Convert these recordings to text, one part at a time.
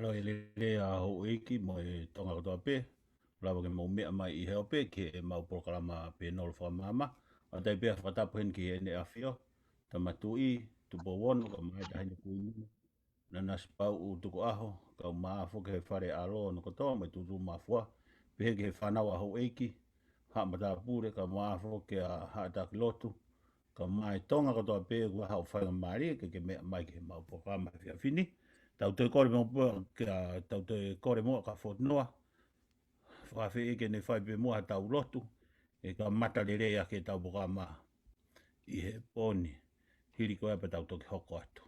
Alo ele a ho iki mo e tonga kotoa pe. Lawa ke mo mea mai I heo pe ke e mau programa pe nol wha mama. A tai pe a whakatapuhen ki e ne a whio. Ta matui, tu po wonu, ka mai ta haine kui. Na nasi pau u tuku aho. Ka u maa fuke he whare alo no kotoa mai tu tu mafua. Pe ke he whanau a ho iki. Ha mata pure ka maa fuke a haataki lotu. Ka mai tonga kotoa pe kua hao whainga maari ke mea mai ke mau programa he whia fini. Tau te kore mo tau te kore mo ka FONUA. Whawhi eke ne whai pe mua tau lotu. E ka mata le rea ke tau programa I he poni. Hiri koe pa tau toki hoko atu.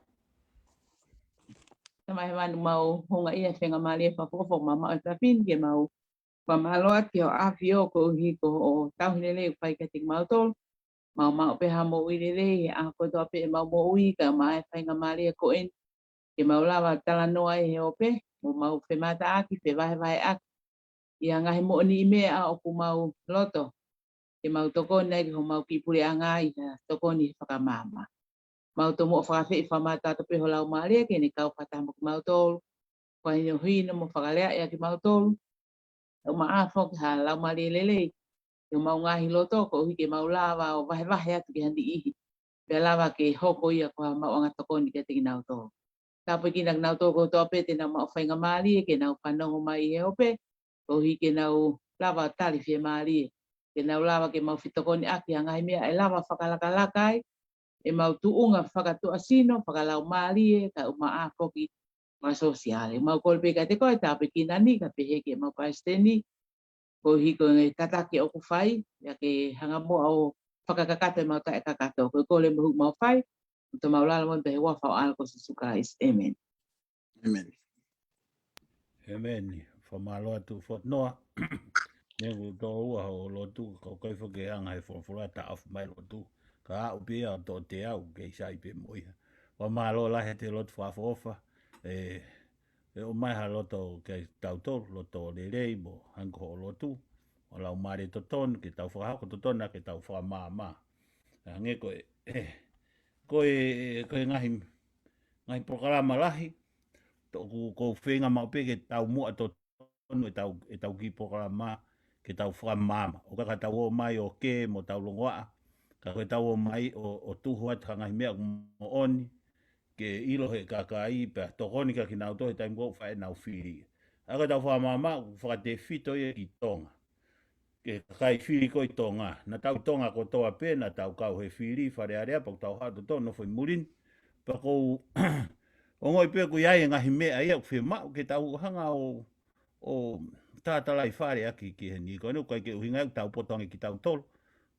Tamai manu mau honga ia whenga mali e whakofo mama o tapin ke mau whamaloa ki o awhio ko uhi ko o tauhinele u whai ka tik mau tol. Mau mau pe ha mo ui lele e a koto ape e mau mo ui ka mai whenga mali e ko en. Ke mau lawa tala noa e he ope. Mo mau whemata aki, whewahe wahe aki. Ia ngahi mo ni ime a oku mau loto. Ke mau toko nei ki ho mau kipure a ngai toko ni whakamama. Mau tomo whakawhi whamata tope ho lau maria ke ni kau whatamu ki mau tolu. Kwa hino hino mo whakalea ea ki mau tolu. O maafo ki ha lau maria lele. Ke mau ngahi loto ko uhi ke mau lawa o wahe wahe atu ki handi ihi. Pea lawa ke HOPO'I a kua mau anga toko ni ke tiki nau tolu. Tāpai ki nak nau toko tope te nau mau whainga maria ke nau whanongo mai I he ope. Ko uhi ke nau lawa tali fie maria. Ke nau lawa ke mau fitoko ni aki hangai mea e lawa whakalakalakai. E mau tuunga whakatu asino, whakalau malie, ka uma a poki ma sosiale. Mau kolpe ka te koe, tāpe ki nani, ka pehe ke mau paesteni, ko hiko ngai tatake o kuwhai, ya ke hanga mo au whakakakate mau tae kakato, ko kole mahu mau whai, uta mau lala mo pehe wafau ala ko susuka is amen. Amen. Amen. Whamaloa tu FONUA. Nengu tō ua ho lotu, kau kai whakeanga he whawhurata of mai lotu. Ka au pia tō te au kei sai pe moia. Wa malo la he te lotu FAKA'OFO'OFA. O mai ha loto kei tau tō, loto le rei mo hanko ho lotu. O lau maare to ton, ke tau whakahako to tona, ke tau whakamāma. Nge koe ngahi programa lahi. Ko whenga mau pe ke tau mua to tonu e tau ki programa ke tau whakamāma. O kaka tau o mai o ke mo tau longoa. Ka koe tau o mai o tuhu atu hangahi mea mo oni, ke ilo he KEHEKEHE'ANGA pe tokoni ka ki nau tohe taim kou whae nau whiri. Aka tau whamama, whakate whito e ki tonga. Ke kai whiri koi tonga. Na tau tonga ko toa pe, na tau kau he whiri, whare area, pak tau hato to, no whai murin. Pa kou, o ngoi pe ko iai ngahi mea ia, FIEMA'U ke tau hanga o tātalai whare aki ki he ni. Ko anu kai ke uhinga tau potongi ki tau tolu.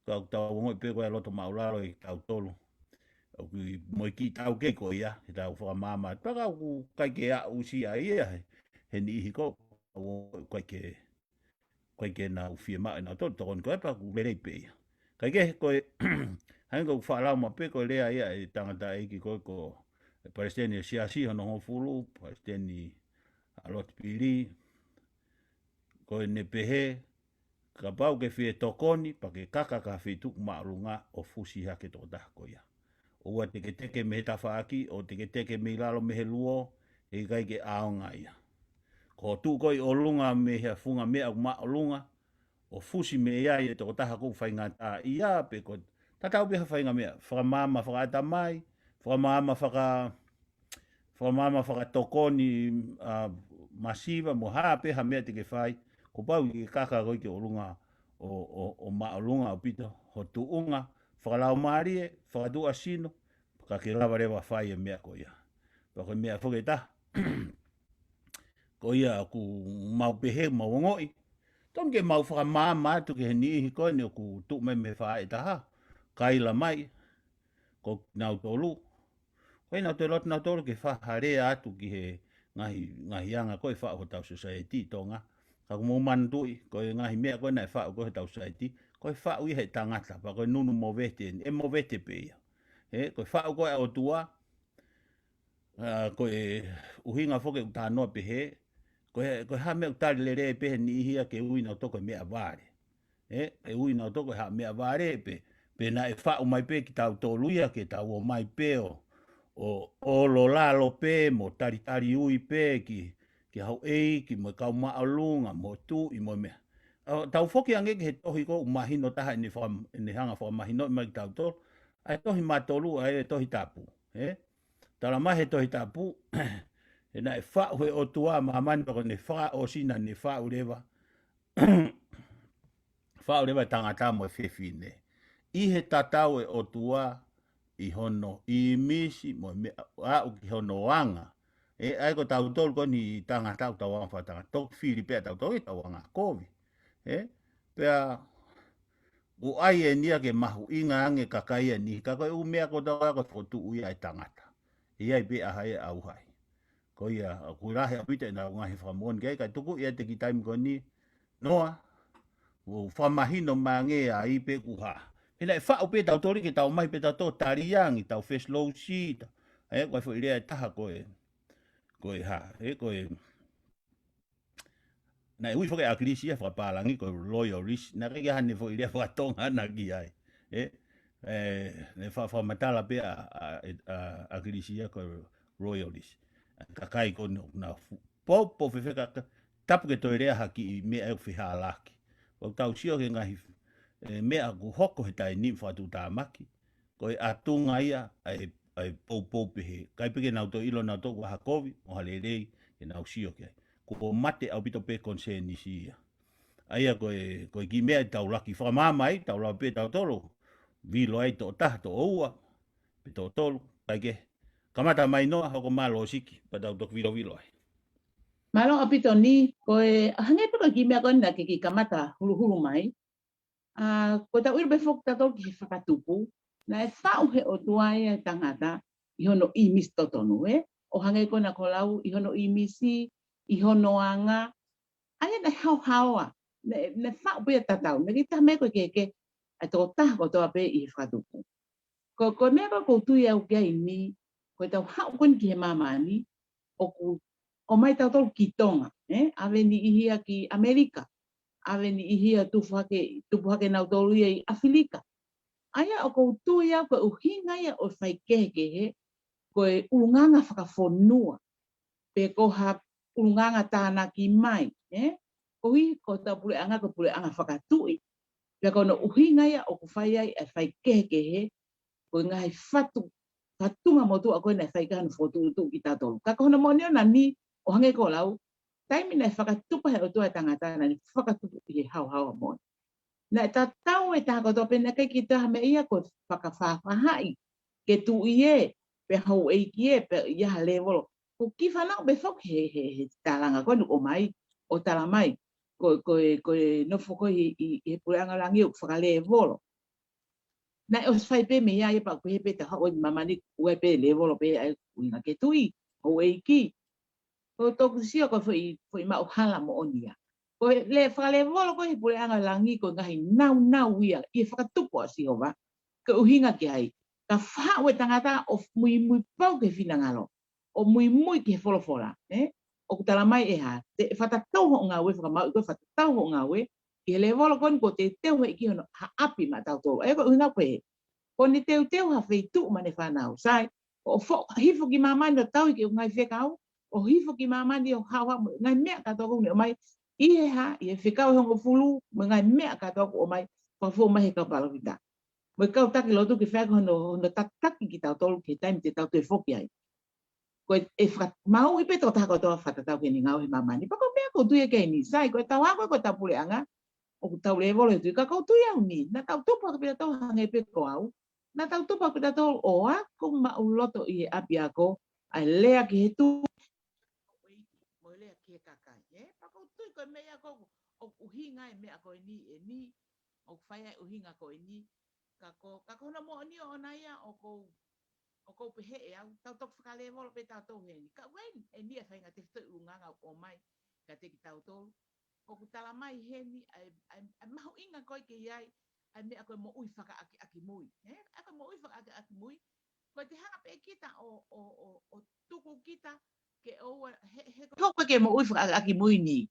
Kau tau ngoi pe koe loto maularo I tau tolu. Moi ki tau ke ko ia, he tau whakamama. Paka ku kai ke a usi a ia, he ni ihi ko. Kai ke na FIEMA'U na tolu, tokon koe pa ku lelei pe ia. Kai ke koe, hain ko whaalau ma pe koe lea ia, e tangata eiki koe ko Palestini siasi hono hofulu, Palestini alot pili, koe ne pehe, ka pau ke fie tokoni, pa ke kaka ka fitu ma'alunga o fusi hake tō tahko ia. O ua teke me he tawhaaki, o teke me lalo me he luo, e kai ke aonga ia. Ko tu koi o lunga me he funga mea ma'alunga, o fusi me ia e tō tahko whainga tā ia, pe ko tatau beha whainga mea, whakamama whakatamai, whakamama whakatokoni masiva, mo hape ha mea teke whai, ko pau ki kaka koi ke olunga o ma'alunga o pito, ho tuunga, whakalau maarie, whakatu asino, ka ke rawa rewa whai e mea ko ia. Pako mea whoke ta, ko ia ku mau pehe, mau ngoi, ton ke mau whakamama tu ke he nihi koe ni o ku tuk me whae taha, kaila mai, ko nau tolu, koe nau te lot nau tolu ke whaharea atu ki he ngahi anga koe wha HOTAU SOSAIETI tonga, ka kumo mandui, koe ngahi mea koe nai wha koe HOTAU SOSAIETI, koe wha ui he tangata, pa koe nunu mo vete, e mo vete pe ia. Koe wha koe o tua, koe uhinga whoke utanoa pehe, koe ha mea utari le re pehe ni ihia ke ui nau toko mea vare. E ui nau toko ha mea vare pe na e wha mai pe ki tau tōluia ke tau o mai pe o lo lalo pe mo tari ui pe ki ki hau ki mo kau maalunga mo tu I mo mea. Tau foki ange he tohi ko mahino taha ni hanga wha mahino mai tau tol. Ai tohi matolu ai tohi tapu. Tala mai he tohi tapu. E na e whau he o tua mamani pako ne wha o sina ne whau rewa. Whau rewa tangata mo e whiwhine. I he tatau e o tua I hono I misi mo me au ki hono anga. Ai ko tau tol ko ni tangata tau wanga whatanga. Tok whiri pia tau tol I tau wanga kovi. Pea o ai e nia ke mahu inga ange kakai e ni. Kakai u mea ko tau ako whotu ui ai tangata. Ia I pe ahai au hai. Ko ia kurahe apita na ngahi whamon kai kai tuku ia te ki taim ko ni noa o whamahino mange a I pe kuha. Ina e whao pe tau tori ki tau mai pe tau tō tariangi tau first low sheet. Koe fo irea taha koe ha. Koe na ui whake akrisi a whapalangi koe loyalist. Na kei hane fo irea whatonga na ki ai. Ne whamatala pe akrisi a koe royalist. Kakai ko na popo whewheka tapu ke toi rea haki I mea e whiha laki. O tau sio ke ngahi mea ku hoko he tai ni whatu tā maki. Ko e atunga ia ai pou pehe. Kai peke nau to ilo nau tōku waha kovi, o hale rei, e nau sio ke. Ko mate au pito pe konseni si ia. Aia koe ki mea tau laki whamamai, tau lau pe tau tolo. Vilo ai tō taha tō oua, pe tō tolo, kai ke. Kamata mai noa, hoko malo siki, pa tau tok vilo ai. Malo apito ni, koe hange pika ki mea kona ke ki kamata hulu mai. Ko tau iro befok tato ki whakatupu, na e whau he o tuai e tangata, I hono I mis totonu, O hange kona ko lau, I hono I misi, I hono anga, aia na hau, ne whau pia tatau, ne ki taha me koe ke, a tō taha ko toa pe I whakatupu. Ko mea ko tui au kia I ni, ko tau hau koni ki he mamani, o mai tau tolu ki tonga, ave ni ihia ki Amerika, ave ni ihia tupu hake nau tolu ia I Afilika. Aia o kou tui au koe uhinga ia o whai kehekehe, koe ulunganga FAKAFONUA, pe koha ulunganga tāna ki mai, Kohi ko tau puleanga ko puleanga whakatui, pe kono uhinga ia o ku whai ai e whai kehekehe, koe ngai whatunga motu a koe nei whai kahanu whotu ki tātolu. Ka kohona moneo na ni o hange ko lau, taimi nei whakatupa he o tua tangata na ni whakatupu I he hau mon. Na tatau e taha koto pena kai ki taha me ia ko whakawhawhahai, ke tu ie, pe hau ki pe ia ha lewolo. Ko ki whanau be whok he talanga koe nuk o mai, o tala mai, koe NOFO koe I pureanga langi o whakalewolo. Na o whai pe me ia pa koe pe taha o mamani ue pe lewolo pe ai uinga ke tui, hau ki. Ko toku sio ko foi mau hala mo onia. Ko le whakalewo ko I pureanga langi ko ngahi nau ia I whakatupo a sio wa. Ko uhinga ki ai. Ka whawe tangata o mui pau ke whinangalo. O mui ki he wholofola. O kutala mai e ha. Te whatatau ho ngā we whakamau. Ko whatatau ho ngā we. Ki he lewolo ko te teu he ki hono ha api ma tau tō. Ko uhinga ko he. Ko ni teu ha wheitu mane whanau. Sai. O hifo ki mamani o tau I ki ngai whekau. O hifo ki mamani o hawa ngai mea katoku ni o mai I he whikau hongo fulu ngai mea katoku o mai whafo mai he kapalo kita. Mo kau taki lotu ki whaka hono tataki ki tau tolu ki taimi te tau te whoki ai. Ko mau I peto taha kotoa whatatau ke ni ngau he mamani. Pako mea ko tuia kei ni sai ko tau hako ko tau puleanga o tau lewolo he tui ka kau tuia ni. Na tau tupa ko pita tau hange peko au. Na tau tupa ko pita tau o ako mauloto I he api ako ai lea ki he tu Pako tui koe mea ko o uhinga e mea koe ni o whaia uhinga koe ni ka kona mo ni o naia o ko pehe e au tau tok whakalewolo pe tau tau he ni ka wen e ni a whainga te whai ulunganga o mai ka te ki tau tolu o kutala mai he ni ai mahu inga koe ke iai ai mea koe mo ui whaka aki mui ako mo ui whaka aki mui koe te hanga pe kita o tuku kita ke oua he koe ke mo ui whaka aki mui ni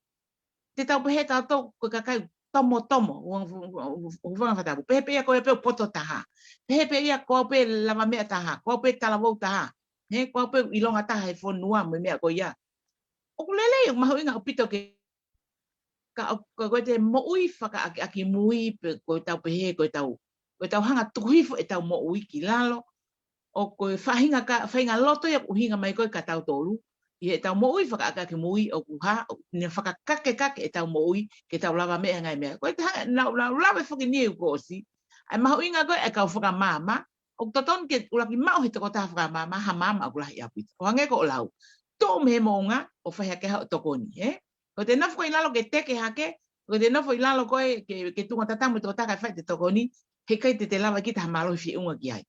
te tau pehe tau tau koe kakai tomo wanga whatapu pehe pe ia koe pe poto taha pehe pe ia koe pe lama mea taha koe pe talavou taha koe pe ilonga taha he FONUA me mea koe ia O lele o mahu inga o pito ke ka ko te MAU'I whakaaki mui ko tau pehe ko tau hanga tuhifo e tau MAU'I ki lalo o ko whahinga loto ia uhinga mai ko ka tau tolu i e tau MAU'I whakaaki mui o kuha ni whakakake e tau MAU'I ke tau lava mea ngai mea ko te lava whakini ko si ai mahu inga ko e kau whakamama o taton ke ulaki mau he toko ta whakamama ha mama o lahi apit o hange ko lau to me monga o whahiakeha o tokoni ko te nofo i lalo ke teke hake ko te nofo i lalo ko ke tunga tatamu toko taka whai te tokoni he kai te lava ki ta malo fi unga ki ai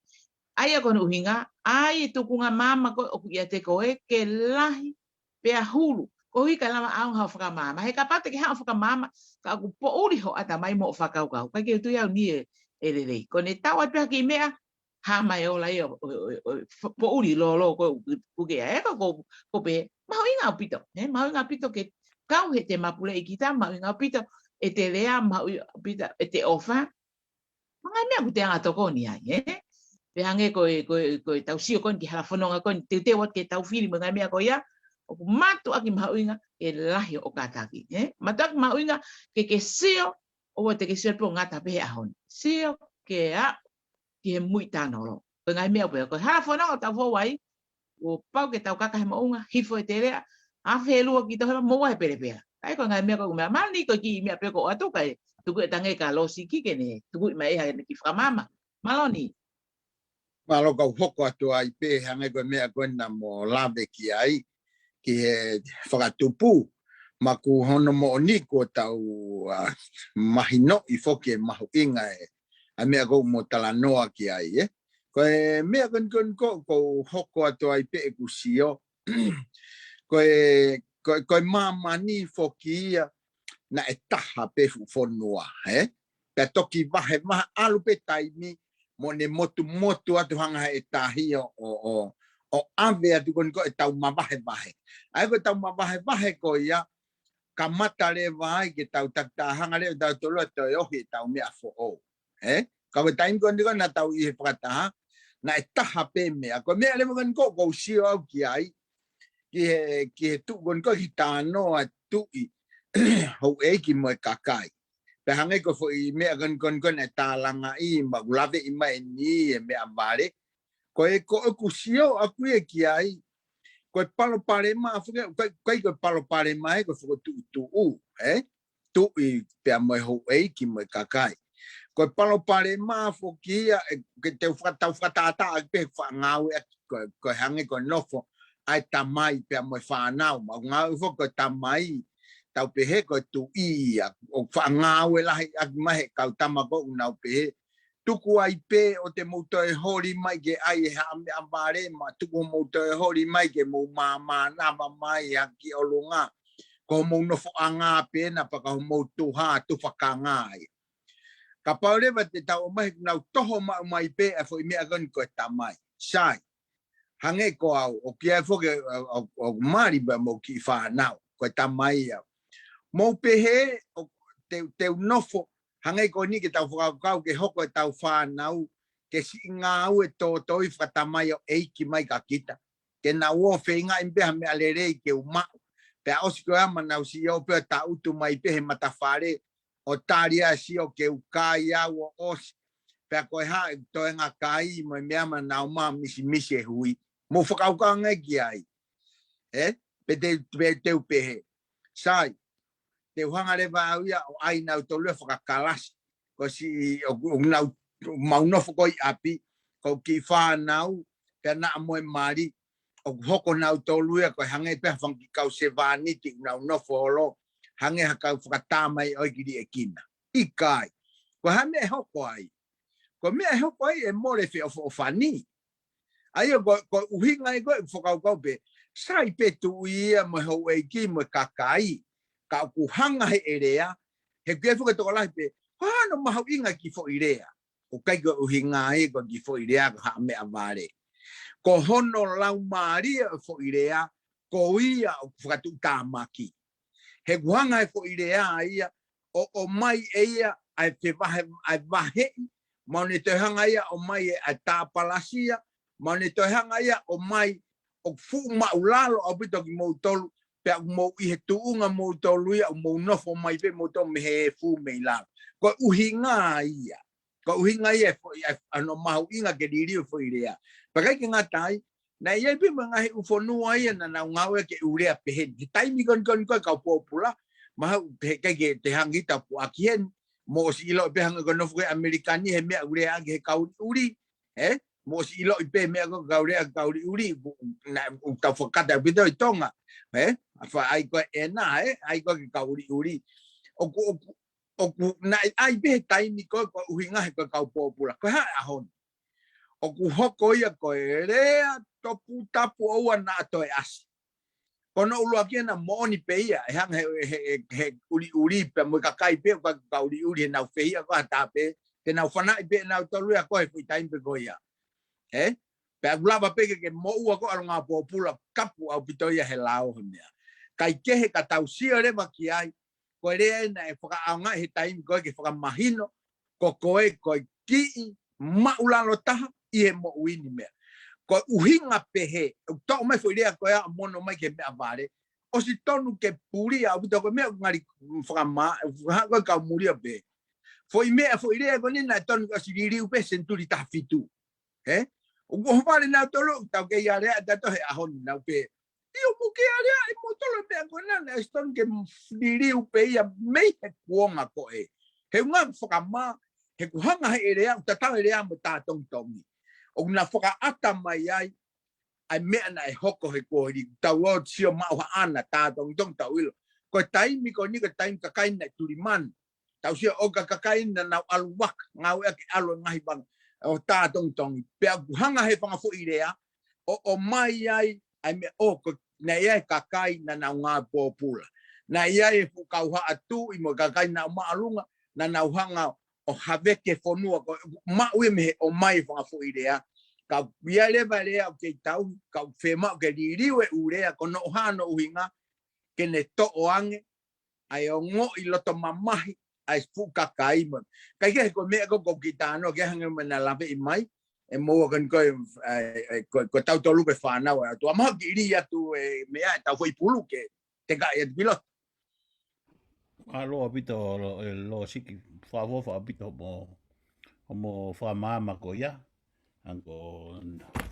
ai ko no uhinga ai tukunga mama ko o ia te ko ke lahi pe hulu ko hi ka lava au ha whakamama he ka pate ke ha whakamama ka ku po uri ho ata mai mo whakau kau ka ke tu iau ni e ko ne tawa pe ki mea ha mai o lai po uri lo ko ke ko pe mau inga pito mau inga pito ke kau he te mapule i kita mau inga pito e te lea mau pito e te ofa mga mea ku te anga toko ni ai pe hange ko tau sio kon ki hala fononga kon te wat ke tau fili mga mea ko ia o matu aki mau inga e lahi o kataki matu aki mau inga ke sio o te ke sio po ngata pe ahon sio ke a ki he mui tanolo ko ngai mea pe ko hala fononga tau fo wai o pau ke tau kaka he maunga hifo e te lea a felua ki tau mo wa pere pere ai ko ngai mea ko mea mali ko ki mea pe ko atu kai tu ko tangai ka losi ki ke ne tu mai ha ki mama maloni malo ka hoko atu ai pe hange ko mea ko na mo labe ki ai ki he whakatupu ma ku hono mo ni ko tau mahino i foke mahu inga a mea ko mo talanoa ki ai ko mea ko hoko atu ai pe ku sio ko mamani foki na etaha pe fonua pe toki vahe alu pe taimi mo ne motu atu hanga etahi o ave atu ko tau mabahe bahe ai ko tau mabahe ko ia kamata le vai ke tau takta hanga le tau tolo to ohi tau mea fo ka ko taim ko na tau i pakata na etaha pe mea ko mea le ko sio au ki ai ki tu ko hitano atu i ho ki mo kakai pe hange ko fo i mea kon e talanga i magulave i mai ni e mea vale ko kusio aku e ki ai ko palo pare ma ko palo pare mai ko fo tu tu i pe mo ho ki mo kakai ko palo pare ma fo ki ke te fata pe fa ngau ko hange ko NOFO ai tamai pe mo fa nau ma ngau fo ko tamai tau pehe ko tu i o whaangawe lahi ak mahe kau tamako unau pehe. Tuku ai pe o te mouto e hori mai ke ai he ame ambare ma tuku mouto e hori mai ke mou mamana mai haki o lunga. Ko mou nofo anga pe na paka mou tuha tu whakangai. Ka paurewa te tau mai nau toho mai pe e fo i mea gan ko e tamai. Sai. Hange ko au o kia e fo ke o mari ba mo ki whanau ko e tamai au. Mo pehe te NOFO hangai ko ni ke tau whakakau ke hoko e tau whanau ke si ngāu e tōtoi whatamai o eiki mai ka kita. Ke na ua whenga impeha me alerei ke umau. Pe osi ko ama nau si au pia ta utu mai pehe matawhare o tāria si o ke ukai au o osi. Pe koe ha e toenga kai mo me ama nau maa misi e hui. Mo whakakau ngai ki ai. Pe te upehe. Sai. Te uhanga le au ia o ai nau tolu e whakakalasi. Ko si o nau maunofo koi api. Ko ki whanau pe na amoe mari. O hoko nau tolu e ko hange pe whanki kau se vāniti nau nofo olo. Hange hakau whakatamai oi kiri e kina. IKAI. Ko hame e hoko ai. Ko mea e hoko ai e more fe o whani. Ai ko uhinga e koe whakau pe. Sai pe tu ia mo hau e ki mo kakai. Ka ku hanga he erea he ke fo ke to la pe ha no ma inga ki fo irea o kai go uhinga e go ki fo irea ha me avare ko hono lau maria fo irea ko ia o fatu tamaki he guanga e fo irea ia o mai ia ai te vahe mone te hanga ia o mai a tapalasia mone te hanga ia o mai o fu maulalo o bito ki mo tolu pe mo I he tuunga mo tolui au mo nofo mai pe mo to me he fu me la ko uhinga ia ko uhinga ia fo ano MAU'INGA ke diri fo ia pakai ke ngatai na ia pe mga he FONUA ia na ngawe ke urea pe he tai mi kon ka popula ma he ke te hangita pu akien mo si ilo pe hang ko nofo amerikani he me urea ke ka uri mo si ilo pe me ko ka uri na ta fokata bido tonga fa ai ko ena ai ko ka uri o na ai be tai ni ko uhinga ko ka popula ko ha ahon o ku hoko ia ko rea to puta pu o na to as kono ulo aki na mo ni pe ia hang he uri pe mo ka kai pe ka uri na fe ia ko ta pe te na fana pe na to lu ko e tai pe ko ia pe agulava pe ke mo u ko alonga popula kapu au pitoia he lao me kai kehe ka tausia le makiai ko rea na e whakaanga he taimi koe ke whakamahino ko koe koe ki maulalo taha I he mo uini mea ko uhinga pehe to mai foi rea koe a mono mai ke mea vale o si tonu ke puria au to ko mea ngari whakama ko ka muria pe foi mea foi rea ko ni na tonu ka siriri upe senturi ta fitu o ko vale na tolo ta ke ya rea ta to he ahon na pe io mo ke area I mo tolo pe ko na ston ke diri upe ia mei he kuonga ko he nga whakama he kuhanga he area ta ta area mo ta tong tongi o na whakaata mai ai mea na e hoko he kohiri tau o sio mau ana ta tong tong tau ilo ko taimi ko ni ko taimi ka kaina tuliman tau sio o ka kaina na aluwak ngau e alo ngai bang o ta tong tong pe kuhanga he whanga fo area o mai ai me o ko na ia kakai na nga popula na ia e fukauha atu I mo kakai na maalunga na uhanga o haveke fonua ko MAU'I me o mai fa fo idea ka ia le vale o KETAU ka FIEMA'U ke diriwe urea ko no hano uhinga ke ne to oange ai o ngo I loto mamahi ai fuka kai mo kai ke ko me ko kitano ke hanga na lave I mai e mo kan ko tau tolu pe fana wa tu ama iria tu me ai tau foi pulu ke te ka e pilot Alo apito lo siki FAKA'OFO'OFA apito mo mama ko ya ango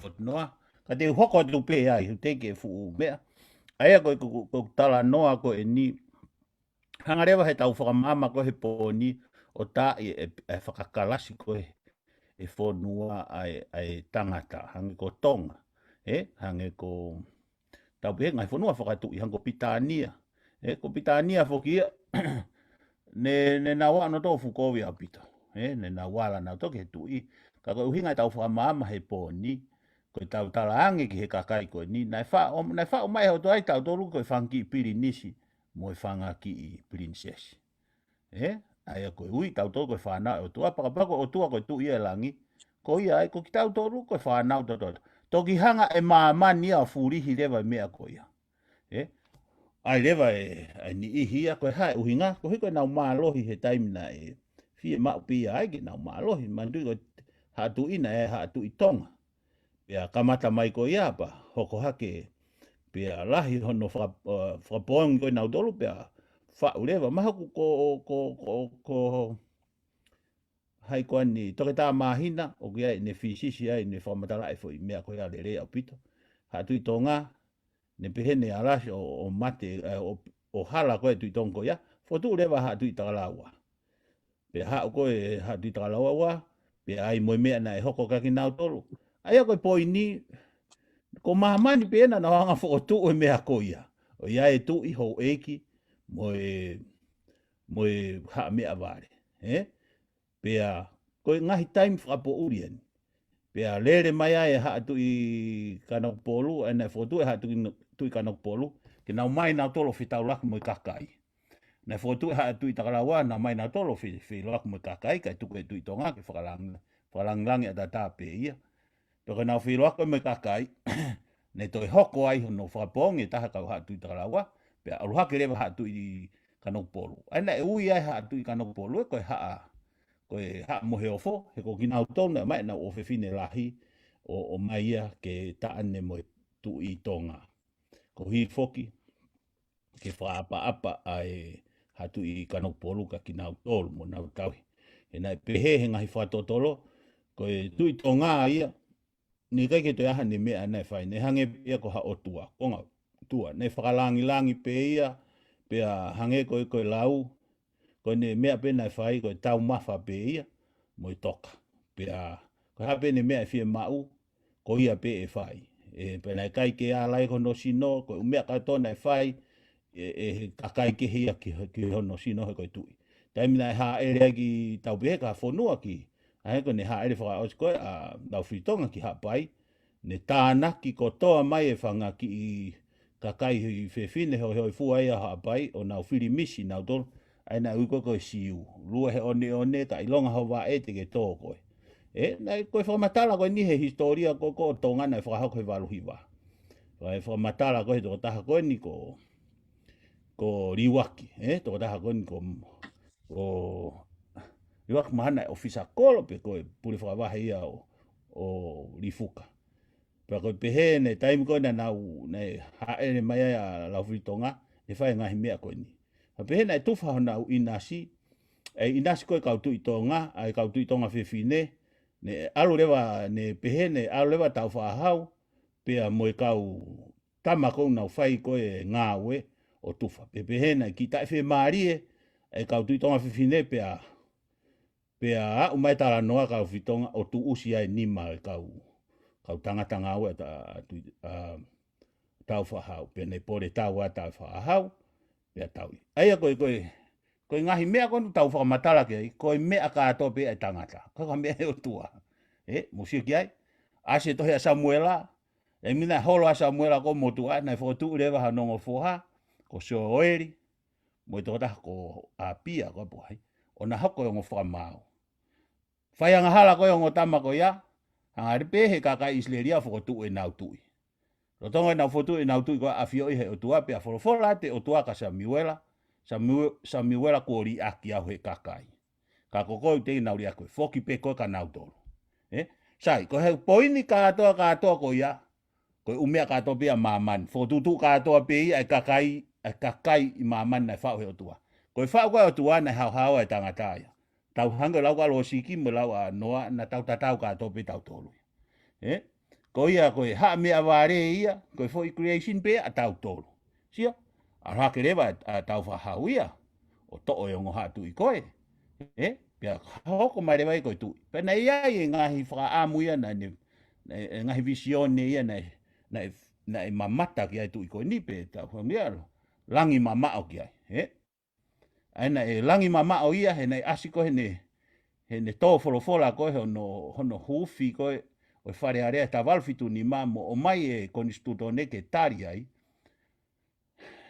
FONUA ka te hoko tu pe ai te ke fu be ai ko tala noa ko ni hanga rewa he tau mama ko he poni o ta e whakakalasi ko e FONUA ai tangata hange ko tonga hange ko tau pe ngai FONUA whakatu I hango pitania ko pitania fokia ne nawa no to fukowi apito ne nawala na to ke tu I ka ko hinga tau mama he poni ko tau talange ki he kakai ko ni na fa o mai ho to ai tau to lu ko fangi pirinisi mo fanga ki princess ai ko ui tau to ko fana o tu apa ko o tu ko tu I langi ko ia ai ko tau to lu ko fana to ki hanga e MAMANI a furi hi leva mea ko ia ai lewa ni ihia ko hai uhinga ko hiko na malohi he time na FIEMA'U pia ai ki na malohi mandu ko hatu ina hatu I tonga pia kamata mai ko ia pa hoko hake pia lahi hono whapong ko na dolu pia ulewa maha ko hai ko ni toke tā mahina o kia ne fisisi ai ne whamatala e foi mea ko ia le rea pito hatu I tonga ne pehene alas o mate o hala ko tu tongo ya fotu leva ha tu talawa pe ha ko ha tu talawa wa pe ai mo me na hoko ka kinau tolu ai ko poini ko MAMANI pe na nga fotu o me ko ya o ya e tu I ho eki mo ha me avare pe ko ngahi time frapo urien pe lele mai ai ha tu I kanok polu ana fotu ha tu kanok polu ke na mai na tolo fitau lak mo kakai na fotu ha tu takalawa na mai na tolo fi lak mo kakai ka tu tonga ke falang lang ya data pe ia to ke na fi lak mo kakai ne to hoko ai no frapong e ta ka ha tu takalawa pe alu ha ke le ha tu kanok polu ana e ui ai ha tu kanok polu ko ha mo he ofo he ko kina tona mai na o fe fine lahi o mai ia ke ta ane mo tu I tonga ko hi foki ke whaapa-apa ai hatu I kanopolu ka ki nau tolu mo nau taui. E nai pehe he ngahi whatotolo, ko e tui tonga ia, ni kai ke toi aha ni mea nei whai, ne hange ia ko ha o tua, konga tua, ne whakalangi pe ia, pe a hange koe lau, ko ne mea pe nei whai, ko tau mawha pe ia, mo I toka, pe a, ko hape ne mea FIEMA'U, ko ia pe e whai, e pe nei kai ke a lai kono sino, ko umea katona e whai, e kakai ke hia ki hono sino he koe tui. Taimi nai ha ere ki tau pehe ka FONUA ki, ai ko ne ha ere whaka os koe a nau whitonga ki hapai, ne tāna ki kotoa mai e whanga ki I kakai hui whewhine hoi fua ia hapai o nau whiri misi nau tolu, ai nai uko koe siu, lua he one ta ilonga hawa e te ke tō koe. E, nai koe whamatala koe ni he historia ko tongana e whakahau koe waluhiwa. Koe whamatala koe toko taha koe ni ko riwaki, toko taha koe ni ko riwaki mahana e ofisa kolo pe koe puri whakawahe ia o rifuka. Pea koe pehe ne taimi koe na nau ne haere mai a lauwhitonga, e whae ngahi mea koe ni. Pehe na e tuwha ho nau inasi, e inasi koe kautui tonga, ai kautui tonga whewhine, ne alu lewa, ne pehe ne alu lewa tau whaahau, pea moe kau tama kou nau whai koe ngā ue, o tufa. Pehe na ki tae whi maarie, e kautui tonga whiwhine pea a umai tala noa kau whitonga o tu usi ai nima e kau tangatanga au e tau whahau. Pea ne pore tau a tau whahau, pea tau. Aia koe ngahi mea konu tau whakamatala ki ai, koe mea kātoa pea e tangata. Kaka mea e o tua. Musio ki ai. Ase tohe a Samuela, e mina holo a Samuela ko motua, nai whotu urewa ha nongo foha, ko so oeri, mo I toko taha ko a pia ko apuhai, o na hoko yongo whakamau. Whaianga hala ko yongo tama ko ia, hanga ripe he kakai isleria whotu e nau tui. Rotonga e nau whotu e nau tui ko a FIEPOTO'I he o tua pia wholofola te o tua ka Samuela ko ri aki au he kakai. Ka koko te nau ri ako, foki pe ko ka nau tolu. Sai, ko he poini katoa ko ia, ko umea katoa pia mamani, whotutu katoa pe ia e kakai I mamani nai whao he o tua. Ko e whao koe o tua nai hau e tangataya. Tau hanga lau ka lo siki mo lau a noa na tau tatau katoa pe tau tolu. Ko ia koe haa mea ware ia, koe fo I creation pe a tau tolu. Sia, a hake rewa a tau whahau ia, o to'o e ongo hatu I koe. Pea hoko mai rewa I koe tui. Pena ia I ngahi whakaamu ia na ngahi visione ia na e mamata ki ai tui koe ni pe tau whamiaro. Langi mamao ki ai. Aina e langi mamao ia he nei asi koe he ne tō wholofola koe hono hufi koe o whare area ta walfitu ni mamo o mai e konistuto ne ke tari ai.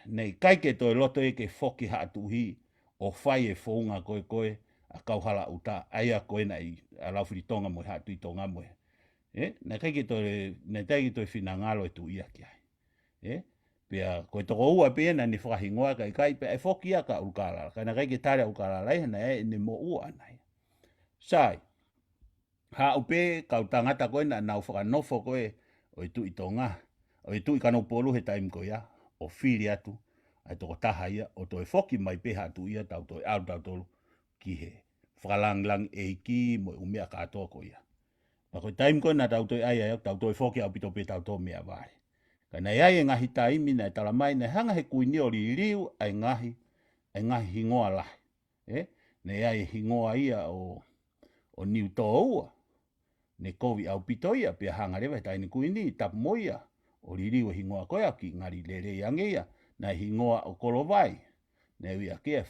Nei kaike toi loto e ke foki hatuhi o whai e whounga koe a kauhala uta aia koe nei a laufiri tonga mo hatui tonga mo. Nei kaike toi whinangalo e tu ia ki ai. Pea koe toko ua pia na ni whakahingoa kai pea e foki ia ka ukala. Kai na kaike tare ukala lai na e ne mo ua anai. Sai, ha upe kau tangata koe na nau whakanofo koe o I tui tonga, o I tui kanopolu he taim koe ia, o whiri atu, ai toko taha ia, o toi foki mai pe hatu ia, tau toi au tau tolu ki he whakalanglang e ki mo umea katoa koe ia. Ma koe taim koe na tau toi ai tau toi foki au pito pe tau toi mea vare. Ka nei ai e ngahi taimi na tala mai na hanga he kuini o riu ai ngahi hingoa lahi. Nei ai hingoa ia o niu toa ne kovi au pito ia pia hanga rewa tai ni kuini tapu moia o riu hingoa koe ki ngari lere yange ia na hingoa o kolovai ne wia kia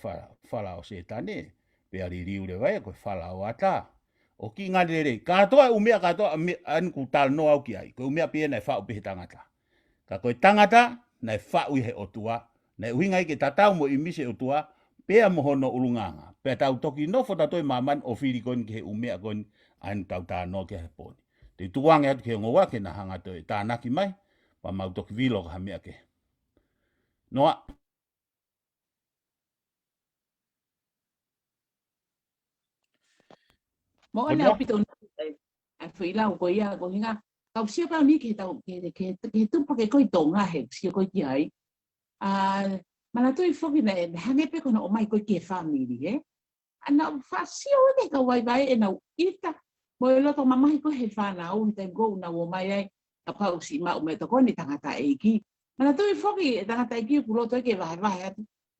whala o setane pia riu rewa koe whala o ata o ki ngari lere katoa umea katoa anku tal no au ki ai koe umea pia nei whao pehe tangata ka koe tangata nei whao he o tua nei uhinga I ke tatau mo I mise o tua pea mohono ulunganga pea tau toki nofo tatoi maman o whiri koen ki he umea koen an tau tāno ke he poni. Te tuange atu ke ngoa ke na hanga toi tānaki mai, pa mau toki vilo ka hamea ke. Noa. Mo ana pito a whailau ko ia ko hinga. Kau sia pau ni ke tau ke tupa ke koi tonga he sia koi ki ai. Malatui foki na hange pe kono o mai ko ke family ana fasio ne ka wai vai e na ita mo lo to mama ko he fana un te go na o mai ai ka pa usi ma o me to koni tangata e ki malatui foki tangata e ki ku lo to ke vai vai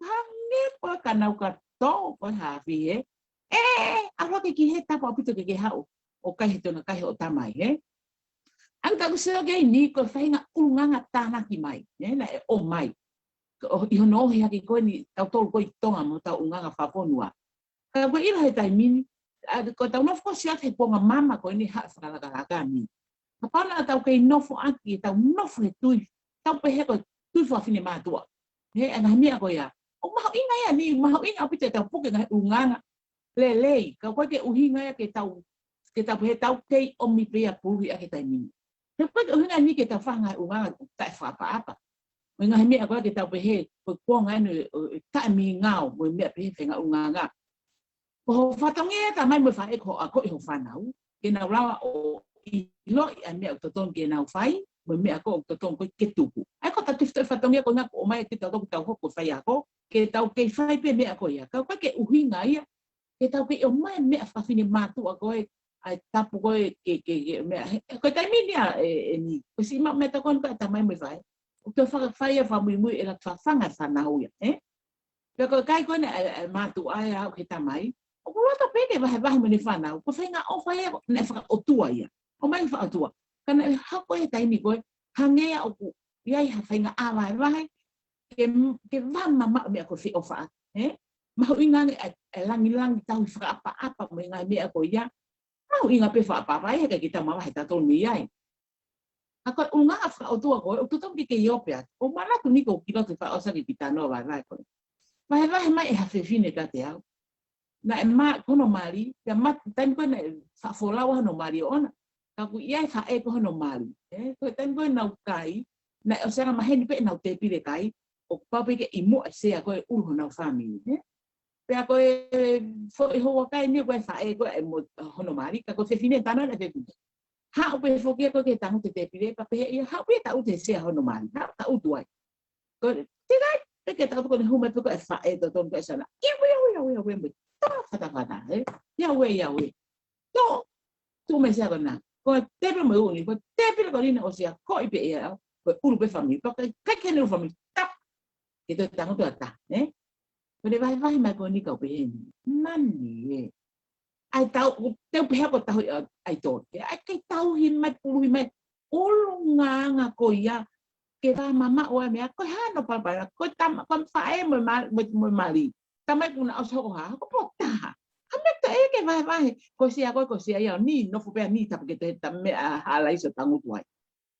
hange po kana ka to ko ha fi alo ke ki he ta po pito ke ha o ka he to na ka he o tamai ang tagusia ke ni ko fainga ulunganga tana ki mai na o mai I no he ki ko ni tau tol ko tonga mo tau unga fa fonua ka ko ila he tai mini ko tau NOFO sia he ponga mama ko ni ha fa la ka ni pa na tau ke NOFO aki tau NOFO he tui tau pe he ko tui fa fine ma tua he ana mi ko ya o ma inga ya ni ma inga pite tau puke na unga le ka ko ke uhinga ya ke tau he tau ke o mi pe ya puri a ke tai mini he ko uhinga ni ke tau fa nga unga ta fa apa Menga me agora que tau pehe ko konga no ta mi ngao mo me pehe fenga unga ko fatonge ta mai mo fa ko ko ho fanau ke na lawa o I lo I me to ton ke na fai mo me ko to ton ko ke tuku ai ko ta tifto fatonge ko na ko mai ke tau ko fai ako ke tau ke fai pe me ko ya ko ke uhinga ia ke tau ke o mai me fa fini matu ako ai tapu ko ke me ko ta mi dia ni ko si ma me to kon ka ta mai mo fai o te whakawhaia whamui e la whawhanga whanau ia, Pea ko kai koe mātu ai au he tamai, o ko rata pene wahe mene whanau, ko whainga o whaia ne whakaotua ia, o mai whakaotua. Kana hako he taimi koe, hangea o ku, iai ha whainga awa wahe, ke wama maa mea ko whi o wha, Mahu inga langi tau FAKA'APA'APA mo inga mea ko ia, mahu inga pe FAKA'APA'APA ia, ka kita mawa he tatou ni iai. Ako unga afka o tua ko o tutam ke Ethiopia o mana tu ni ko kilo te fa osa ki pitano va ko vai mai ha fe fine ka te au na ma kono mali ya mat tan ko na fa fola wa no mali ona ka ku ia fa ko no mali ko tan ko na kai na o sera ma hen pe na te pile kai o pa pe ke imo se ko u no family pe ko fo ho kai ni ko fa ko mo no mali ka ko fe fine tana na fe ha o pe fokia ko ke tangu te pile pa pe ia ha pe ta u te se hono mali ha ta u tuai ko te dai pe ke ta ko ni huma pe ko fa to ton ko sana ia we ta fata ia we tu me se agora ko te pe mo uni ko te pe ko ni o se ko i pe ia ko u pe family ko ke no family ta ke to tangu to ta ko le vai ma ko ni ko pe mani ai tau te pe ko tau ai to ai ke tau hin mai pulu mai ulungaanga ko ia ke va mama o me ko ha no pa ko tam kon fa mo mali tamai kuna o so ha ko pota ha me te ke vai ko sia ia ni no fu pe ni ta porque te tam hala iso tangu tuai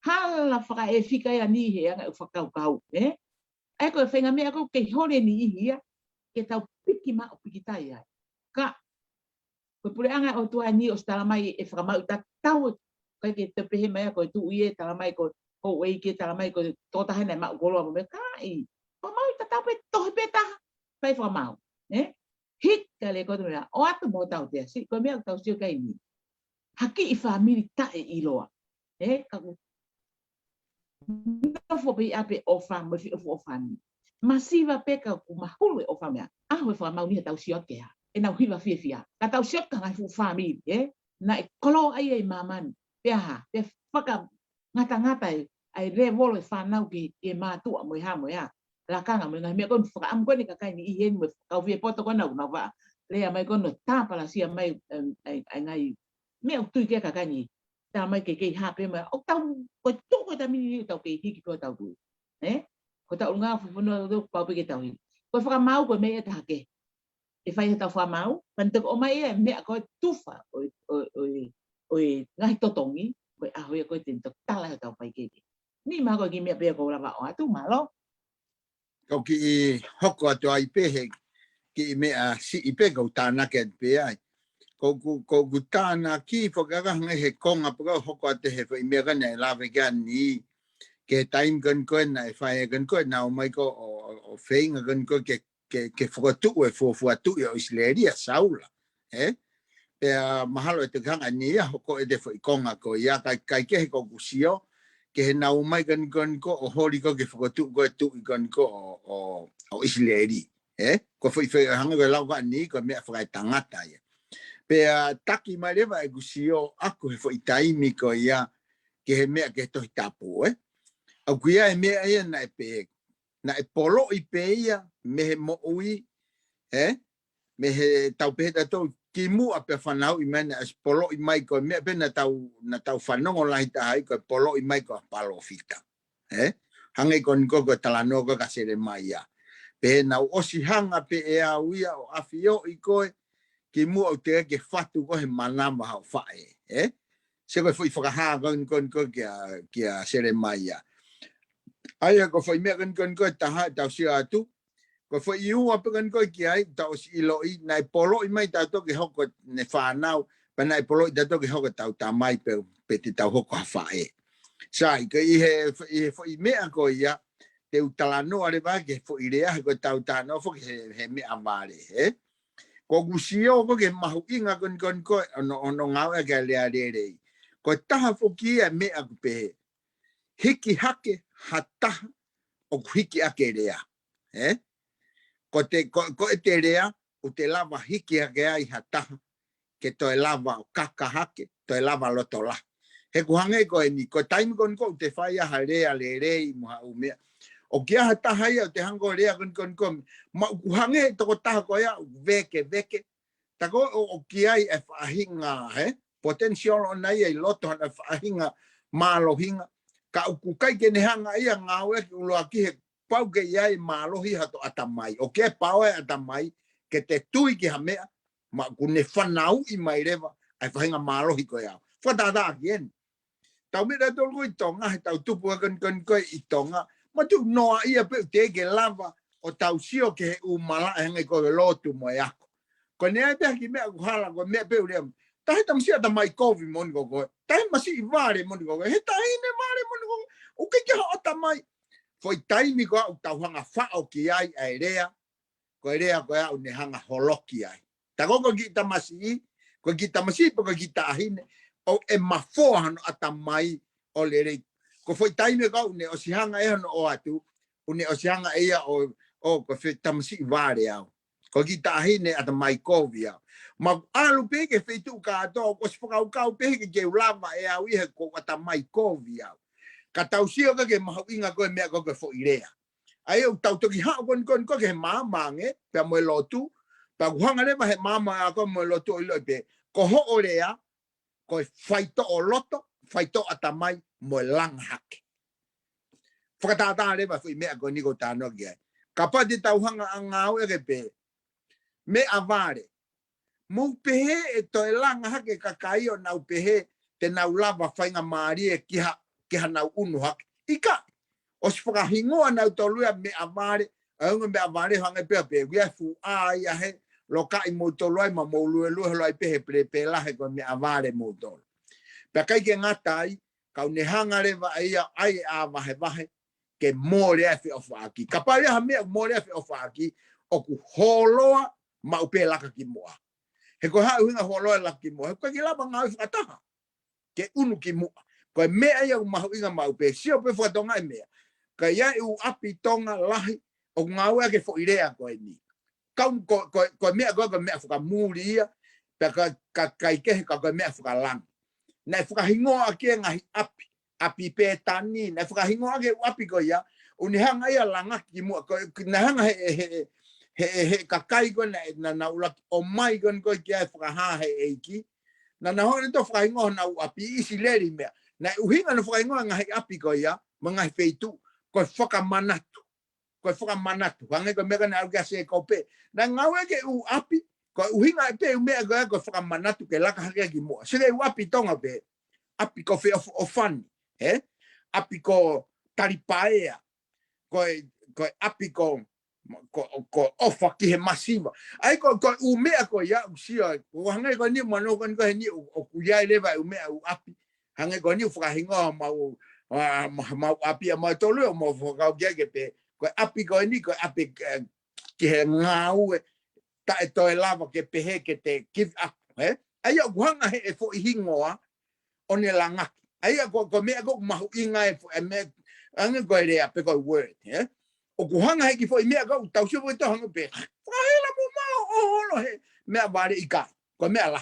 hala fa e fika ia ni he nga fa kau ai ko fenga me ko ke hole ni ia ke tau piki ma o piki tai ka ko pule anga o tua ni o stala mai e whakamau ta tau kai ke te pehe mai ko tu ie tala mai ko wei ke tala mai ko tota hana ma ko lo me kai ko mau ta tau pe to pe ta pai whamau hit ka le ko tu o atu mo tau te si ko me tau si kai ni haki I family ta e iloa ka ko NOFO pe ape o fam mo fi o fam masiva pe ka ku mahulu o fam ya ho whamau ni tau si o ke e na hiva fia ka tau siot ka fu family na e kolo ai maman pe ha te faka ngata ai re volo fa na ki e ma tu mo ya la ka nga me kon faka am ko ni ka kai ni i hen mo ka vi poto ko na va le mai kon no ta para si mai ai ngai me o tu ke ka kai ni ta mai ke ha pe ma o tau ko tu ko ta mi tau ke hiki ko tau tu ko tau nga fu no do pa pe ke tau ko faka mau ko me ta ke e fai ta fa mau panto o mai me ko tufa o ngai totongi ko a ho ko tin to tala ta pai ke ni ma ko ki me pe ko la ba o tu malo Ko ki hoko ato ai pehe ki me a si I pe ko tana ke pe ai. Ko tana ki whakaka he konga paka hoko ate he wha I mea kane la wheka ni ke time kan koe na e whae kan koe na o mai ko o whainga kan koe ke whakatu e fuatu I o Isleria saula. Pea mahalo e te kanga ni a hoko e te wha I konga ko ia kai kehe ko kusio ke he nau mai kan ko o hori ko ke whakatu ko e tu I kan ko o o Israeli ko foi hanga ko lau ni ko me fai tangata ia pe taki mai leva e gusio aku he foi taimi ko ia ke he me ke to tapu au kuia e me ia na e polo i pe ia me he MAU'I me he tau pe to ki mu a pe fanau i mena as polo i mai ko me pe na tau fanongo la hita ai ko polo i mai ko palo fita hanga kon ko talano ko ka sere mai ia pe na osi hanga pe e au ia o afio i ko ki mu o te ke fatu ko he manama ha fae se ko foi whakaha kon kia sere mai ia ai ko foi me kon taha tau sia tu ko foi iu apa ko ki ai tau si lo i nai polo i mai tau ke hoko ne whanau pa nai polo i tau ke hoko tau tamai pe te tau hoko hafae sai ke i foi me ko ia te utalano ale ba ke foi rea ko tau tano fo he me amare ko gusio ko ke MAU'Inga kon ono ngau ke le ko taha fo ki me aku pe hiki hake hata o hiki ake rea ko te rea o te lava hiki ake ai hata ke to lava o kaka hake to lava lotola he kuhange ko ni ko time kon ko te fai a rea le rei mo u me o kia hata hai o te hango rea kon ma kuhange to ko taha ko ya veke ta ko o kia e fahinga potential on ai loto na fahinga malohinga ka ku kai ke ne hanga ia ngau e ulo aki he pau ke ia malohi hato atamai o ke pau e atamai ke te tui ki hamea ma ku ne fanau i mai reva ai fahinga malohi ko ia fa da again tau me da tol ko i tonga he tau tupu kon i tonga ma tu noa ia pe te ke lava o tau sio ke u mala hanga ko lotu mo ia ko ne ai ki me ku hala ko me pe ule tahi tam sia ta mai kovi mon go tahi masi vale mon go he tahi ne vale mon go o ke ha ta mai foi taimi ko tau hanga fa o ki ai area ko ya ne hanga holoki ai ta go ki ta masi ko ki ta hine o e mafo han ata mai o le ko foi taimi ko ne o si hanga e no o atu ne o si hanga e o ko foi tam si vale au ko ki ta hine ata mai kovi au ma alu pe ke fetu ka to ko se foka ka pe ke lava e au i ko ata mai kovi au ka tau sio ka ke MAU'Inga ko me ko fo irea ai o tau toki ha kon ko ke mamange pe mo lotu pa guanga le ma he mama ko mo lotu i lo pe ko ho orea ko faito o loto faito ata mai mo lang hak fokata le ba fo me ko ni ko tano ge kapa di tau hanga angau e pe me avare mo pehe e to langa hake kakai o nau pehe te nau lava whainga maari e ki nau unu hake. Ika, o si whakahingoa nau tolua me avare, aunga me avare hanga pea pe, wia fu a ia he, loka i mo tolua ma mo lue loi pehe prepe lahe ko me avare mo tolu. Pea kai ke ngata ai, kau ne hanga rewa ai a vahe, ke mōre e whio whaaki. Ka pare ha mea mōre e whio whaaki, o ku holoa ma upe laka ki moa. He ko hau hinga holoa laka ki moa. He ko ki lapa ngau whakataha. Ke unu ki moa. Ko mea ia MAU'Inga ma upe. Sio pe whatonga e mea. Ka ia u api tonga lahi o ngau ea ke fo irea ko e ni. Ko mea ko mea whakamuri ia. Pe ka kaikehe ka mea whakalang. Nei whakahingoa ke ngahi api. Api pe tani. Nei whakahingoa ke api ko ia. Uni hanga ia langa ki moa. Nei hanga he kakai ko na ula o mai ko ki ai whakaha he eiki. Na hone to whakahingoa na api isi leri mea. Na uhinga na whakahingoa ngahi api ko ia. Mangahi feitu. Ko whakamanatu. Ko whakamanatu. Hange ko mega na auga se kope. Na ngau eke u api. Ko uhinga pe mea ko whakamanatu ke laka hake ki moa. Sire u api tonga pe. Api ko FAKA'OFO'OFA. Api ko taripaea. Ko api ko ofa ki he masiva. Ai ko u mea ko ia usia. O hange ko ni mano ko ni o kuia leva u mea u api. Hange ko ni whakahingoa mau api a mau tolu o mau whakau ke pe. Ko api ko ni ko api ki he ngau ta e toi lava ke pehe ke te give up. Ai o kuhanga he e fo ihingoa o ne langaki. Ai ko mea ko MAU'Inga e me ange ko rea pe ko word. o ku hanga heki fo i mea ka tau sio to hanga pe wahela mo mau o holo he mea vale IKAI ko mea la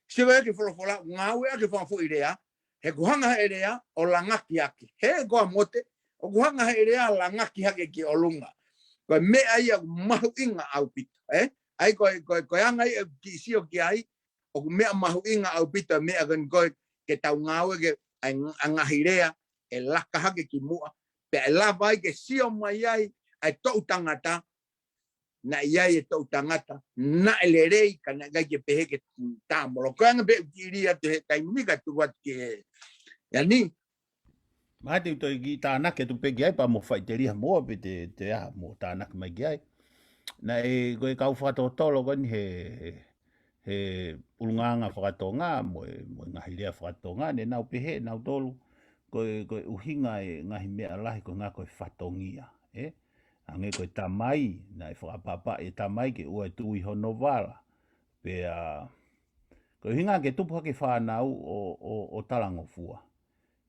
sio ke fo fola ngawe ke fo idea he ku hanga idea o langaki aki he ko mote o ku hanga idea langaki hake ki olunga ko mea ia mahu inga au pita ai ko hanga ki sio ki ai o mea mahu inga au pita mea kan ko ke tau ngawe ke angahirea e laka hake ki mua pe la vai ke sio mai ai ai to tangata na iai e to tangata na elerei kana ga ke pehe ke tamolo kan be kiria te kai nika tu wat ke yani Mate to gi tāna ke tu pegi ai pa mo faiteria mo pe te a mo tāna ke mai ai. Na e koe kau whakatotolo koni he ulungaanga whakatonga mo ngahirea whakatonga ne nau pehe nau tolu koe uhinga e ngahi mea lahi ko ngā koe whatongia. Ange koe tamai na e whakapapa e tamai ke ua tui hono wala. Pe koe hinga ke tupu hake whanau o talangofua.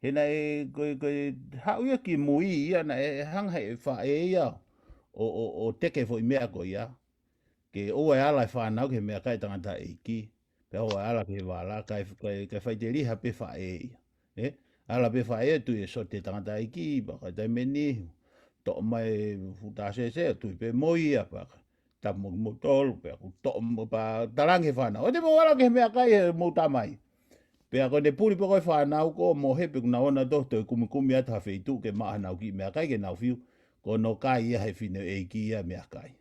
Hena e koe hau ia ki mui ia na e hanga e wha e ia o teke fo i mea ko ia. Ke oa e ala e whanau ke mea kai tangata e ki. Pe oa e ala ke wala kai whaiteri ha pe wha e ia. Ala pe wha e tu e so te tangata e ki baka tai meni. To mai futa se tu pe moi ia baka. Ta mo tolu pe to mo pa tarange whanau. O te mo ala ke mea kai mo tamai. Pea ko ne puri poko e whanau ko mo hepe kuna ona dohto e kumi ata hawheitu ke maa nau ki mea kai ke nau fiu ko no kai ia he whine e ki ia mea kai.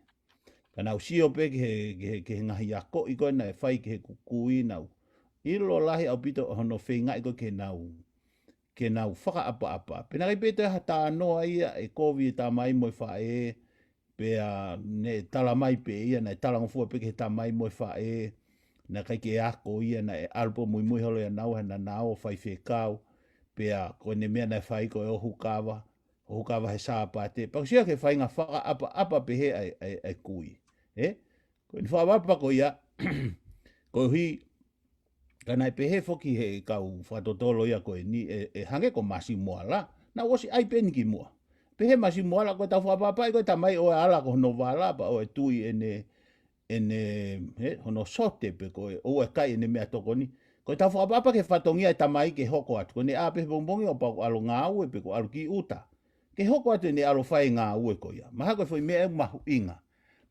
Ka nau sio pe ke ngahi a ko i koe na e whai ke he kukui nau. Ilo lahi au pito hono whenga i koe ke nau FAKA'APA'APA. Pena kai pete hata anoa ia e kovi e tamai mo e whae pea ne tala mai pe ia na e talangofua pe ke tamai mo e whae na kai ke ako ia na e alpo mui holo ia nau hana nao whai whekau pea ko ne mea na whai ko e ohukawa he sāpate pako sia ke whai ngā FAKA'APA'APA pe he ai kui ko ni whaapapa ko ia ko hi kana pe he foki he kau whatotolo ia ko ni e hange ko masi moala na osi ai pen ki mua pe he masi moala ko tau whaapapa ko tamai o ala ko no wala pa o e tui hono sote pe ko o e kai ne mea toko ni ko ta whaapapa ke whatongia e tamai ke hoko atu ko ne a pe bongbongi o pa alo ngā ue pe ko alo ki uta ke hoko atu ne alo whai ngā ue ko ia maha ko whai mea mahu inga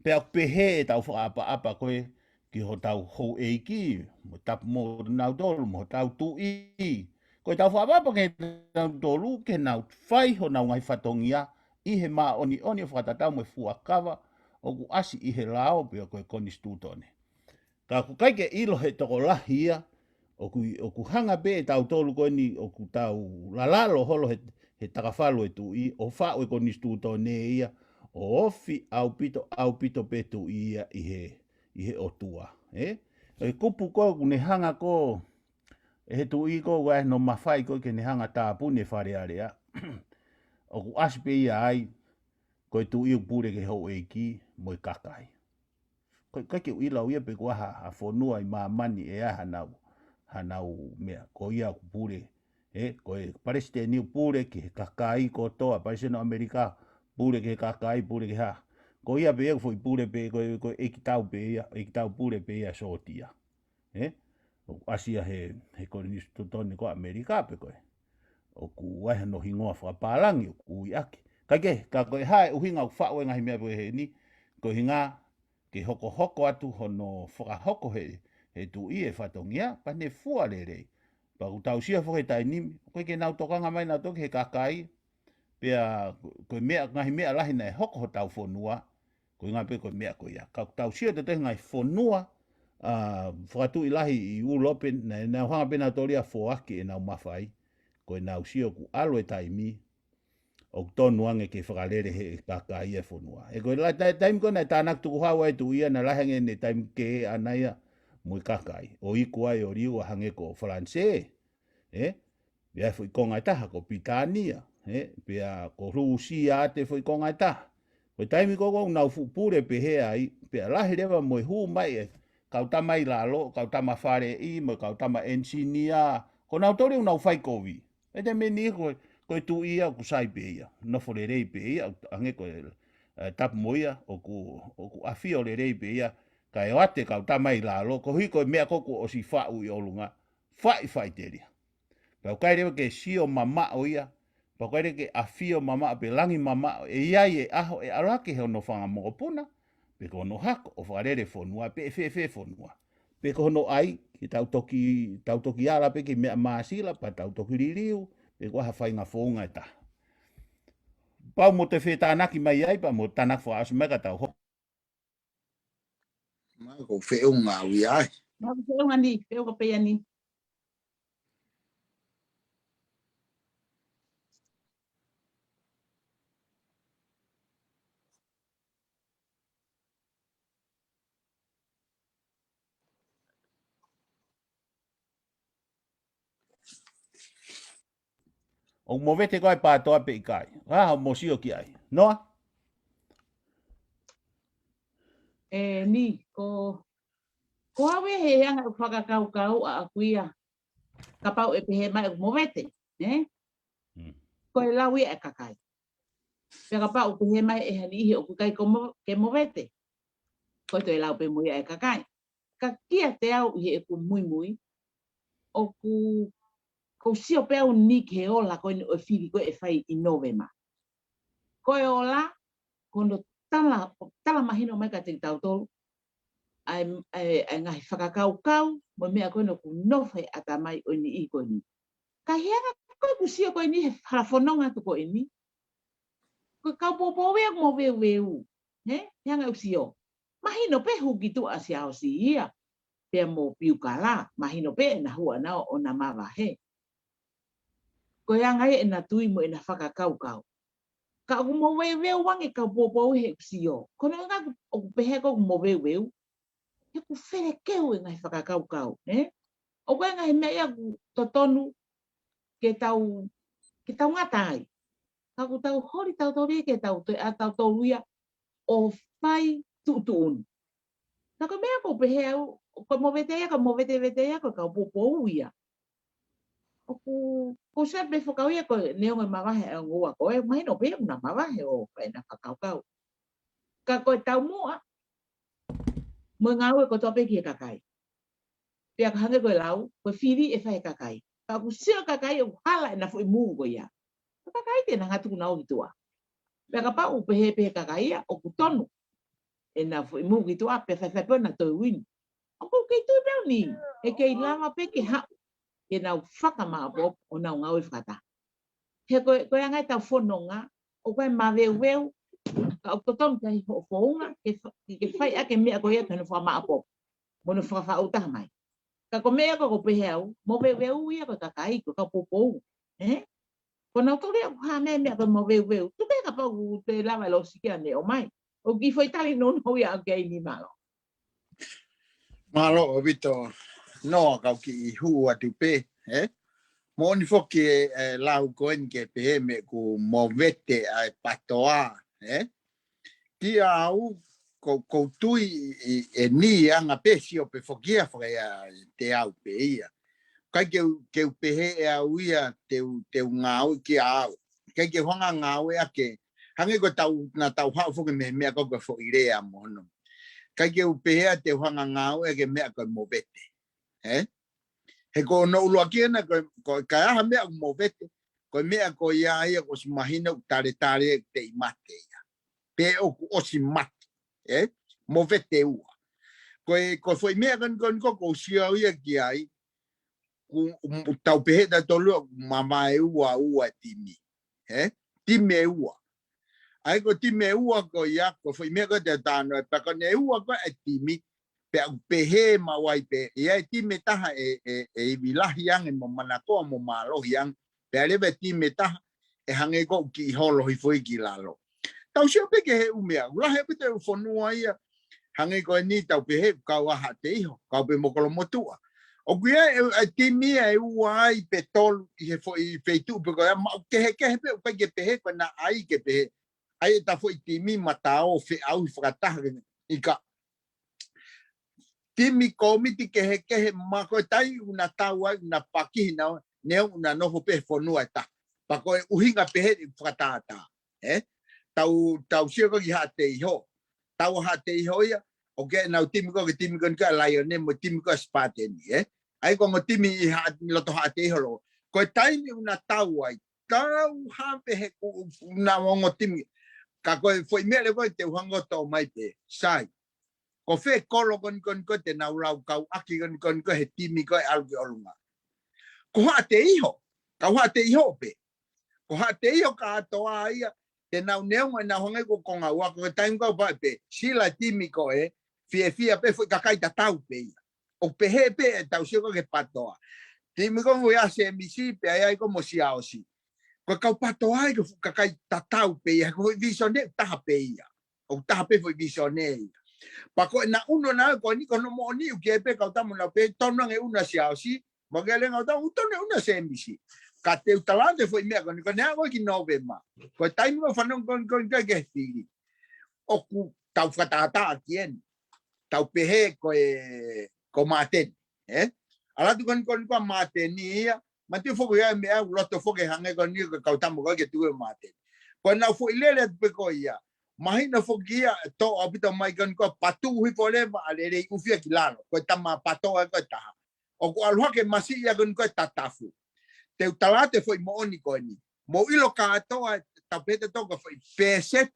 pe ak pe he e tau whaapa koe ki ho tau hou e ki mo tap mo nau tolu mo tau tu i ko tau whaapapa ke nau tolu ke nau whai ho nau ngai whatongia i he maa oni o whakatatau mo fuakawa o ku asi i he lao pe koe koni stutone. Ka ku kai ke ilo he toko lahi ia, o ku hanga pe e tau tolu koe ni o ku tau lalalo holo he takawhalo e tu i, o whao e koni stutone ia, o ofi au pito pe tu ia i he otua. E kupu koe ku ne hanga ko, e he tu i ko wai no mawhai koe ke ne hanga tāpune whare area. O ku asi pe ia ai, koe tu i upure ke hou e ki, mo i kakai. Koe ke uila uia pe kua ha FONUA i MAMANI e a hanau mea, ko ia upure. Koe pareste ni upure ke he kakai ko toa, pareste no Amerika, pure ke kakai, pure ke ha. Ko ia pe foi pure pe koe ekitau pe ia, ekitau pure pe ia sotia. Asia he kolonistu toni ko Amerika pe koe. O ku waiha no hingoa whakapalangi o ku iaki. Ka koe hae uhinga u whao e ngahi mea poe he ni, ko hinga ke hoko atu hono whakahoko he tu i e whatongia, pa ne fua rei. Pa ku tau sia whake tai nimi, koe ke nau tokanga mai nau toki he kakai, pea koe mea ngahi mea lahi na e hoko ho tau FONUA, koe ngā pe koe mea koe ia. Ka tau sia te tehi ngai FONUA, whakatu i lahi i ulope, na nau hanga pe nau toria foaki e nau mawhai, koe nau sia ku alo e taimi, o tonu ange ke whakarere he kakai e FONUA. E koe lai taim kona e tānak tuku hawa e tu ia na lahange ne taim ke anaia mui kakai. O iku ai o riu a hange ko Fransē. Pea fui konga taha ko Pitania. Pea ko Rusia te fui konga taha. Koe taimi koko nau fupure pe he ai. Pea lahi rewa moi hu mai e. Kau tamai lalo, kau tama whare i, mo kau tama engineer. Ko nau tori unau whai kovi. E te meni koe tu ia ku sai pe ia. NOFO le rei pe ia, ange koe tapu moia o ku afio le rei pe ia ka e ate ka tamai la lo ko hiko mea koku o si fa'u i olunga fai teria ka kai re ke sio mama o ia pa kai ke afio mama pe langi mama e ia e aho e arake he no fanga mo puna pe ko no hako o farere fonua pe fe fonua pe ko no ai ki tau toki ala pe ki mea masila pa tau toki ririu pe ko ha fai nga fonga ta pau mo te whetanaki mai ai pa mo tanak fo asu mega tau ho. Ma ko feo ngā ui ai. Ma ko feo ngani, feo ka pea ni. O mo vete koe pātoa pe ikai. Raha mo sio ki ai. Noa? Ni, ko awe he anga u whakakau a akuia. Ka pau e pehe mai mo vete. Ko e lawi e kakai. Pea ka pau pehe mai e hanihi o kukai ke mo vete. Ko to e lau pe mui e kakai. Ka kia te au i e ku mui. O ko sio pe au ni ke ola ko ni o whiri ko e whai i novema. Ko e ola, kono tala mahino mai ka te tau tolu. Ai ngahi whakakau, mo mea koe no ku nofai ata mai o ni i koe ni. Ka hianga koe ku sio koe ni he wharafononga tu koe ni. Koe kau popowea mo weu. Hianga u sio. Mahino pe huki tu asi au si ia. Pea mo piukala, mahino pe na hua nao o na mawa he. Koe angai e na tui mo e na whakakau. Ka aku mo weu wangi kau popowe he sio. Kono nga o pehe ko mo weu. He ku where keu e ngai whakakau. O koe ngai mea ku totonu ke tau ngatai. Ka ku tau hori tau tori ke tau te a tau toruia o whai tuun. Ka ko mea ko pehe au, ko mo vetea ko kau popouia. O ku sabe whakauia ko neonga mawahe au ngua koe, mahino pehe una mawahe o whai na whakau. Ka koe tau mua, mo ngau e ko tope ki e kakai. Pea ka hange koe lau, koe whiri e whai kakai. Ka ku sio kakai o hala e na fui muu koe ia. Kakai te na ngatu kunau ki tua. Pea ka pau pehe kakai ia o ku tonu. E na fui muu ki tua, pe whai pe na toi wini. O ku kei tui peo ni, e kei lama pe ke hau. E nau whakamaa'apa'a o nau ngau e whakata. He koe angai tau whanonga, o koe ma weu, ka o totonu tahi ho'ofo'unga, ke whai ake mea koe ia tanu whama'apa'a. Mono whakawha'u taha mai. Ka ko mea ko pehe au, mo weu ia ko kakai, ko ka popou. Ko nau tori au ha mea ko mo weu. Tu pe ka pau te lava lo sikia ne o mai. O ki foi tali non hoi a kei ni malo. Malo o vito no kau ki hu atu pe, mo ni foki lau koen ke pe me ku mo vete ai patoa, Ki au ko tui e ni anga pe si o pe fokia frea te au pe ia. Kai ke pehe e au ia te ngau ki au. Kai ke honga ngau e ake. Hange ko na tau hau foki mea ko fo irea mono. Kai ke pehe te honga ngau e ke mea ko mo vete. He ko no ulu aki na ko kai aha mea mo vete. Ko mea ko ia ia ko si mahina tare te imate ia. Pe o si mate. Mo vete ua. Ko foi mea ko sia ia ki ai. Ku tau pehe da tolu MAMAU'I ua timi. Time ua. Ai ko time ua ko ia ko foi mea ko te tano e pa ko ne ua ko e timi pe pehe mawai pe ia time taha e vilahi ang mo manako mo malohi ang pe leve time taha e hange ko ki holo hi foi ki lalo. Tau sio pe ke he umea. Ula he pe te FONUA ia hange ko ni tau pehe kau aha te iho kau pe mokolo motua. O kuia e timi e uai petol i he foi feitu pe ko ma ke pe pe ke pehe ko na ai ke pehe ai ta foi timi matao fe au frata i ka timi komiti ke ma ko tai una taua na paki na ne una NOFO pe FONUA ta pa ko uhinga pehe frata ta tau sia ko ki ha te ho tau ha te ho ia o ke na tim ko ka lion mo tim ko spaten ai ko mo tim I ha lo to ha te ho lo ko tai ni una tau ai tau ha pe he na mo tim ka ko foi me le ko te hango to mai pe sai ko fe kolo kon ko te na lau kau aki kon ko he tim ko al ki olunga ko ha te iho ka ha te iho pe ko ha te iho ka to ai te nau neo na honga ko konga wa ko time ko ba pe sila timi ko fie pe foi ka kai tatau pe o pe he pe tau sio ko ke patoa timi ko mo ya se misi pe ai ko mo sia o si ko ka patoa ai ko ka kai tatau pe ko visione ta pe ia o ta pe foi visione pa ko na uno na ko ni ko no mo ni ke pe ka ta mo na pe tono nge una sia o si mo ke le ngata uto ne una se misi ka te talanga foi mea ko ne ko ki novema ko tai mo fa non kon ke fili o ku tau fatata kien tau pehe ko maten ala tu kon ko maten ni mati fo ya me a loto fo ke hange ko ni ko ta mo ke tu maten ko na fo ilele pe ko ia mahina fo kia to opita mai kon ko patu hui fo le ma le u fia kilalo ko tama pato ko ta o ko alwa ke masi ia kon ko tatafu te utalate foi mo oni ko ni mo ilo ka toa tapete toka foi peset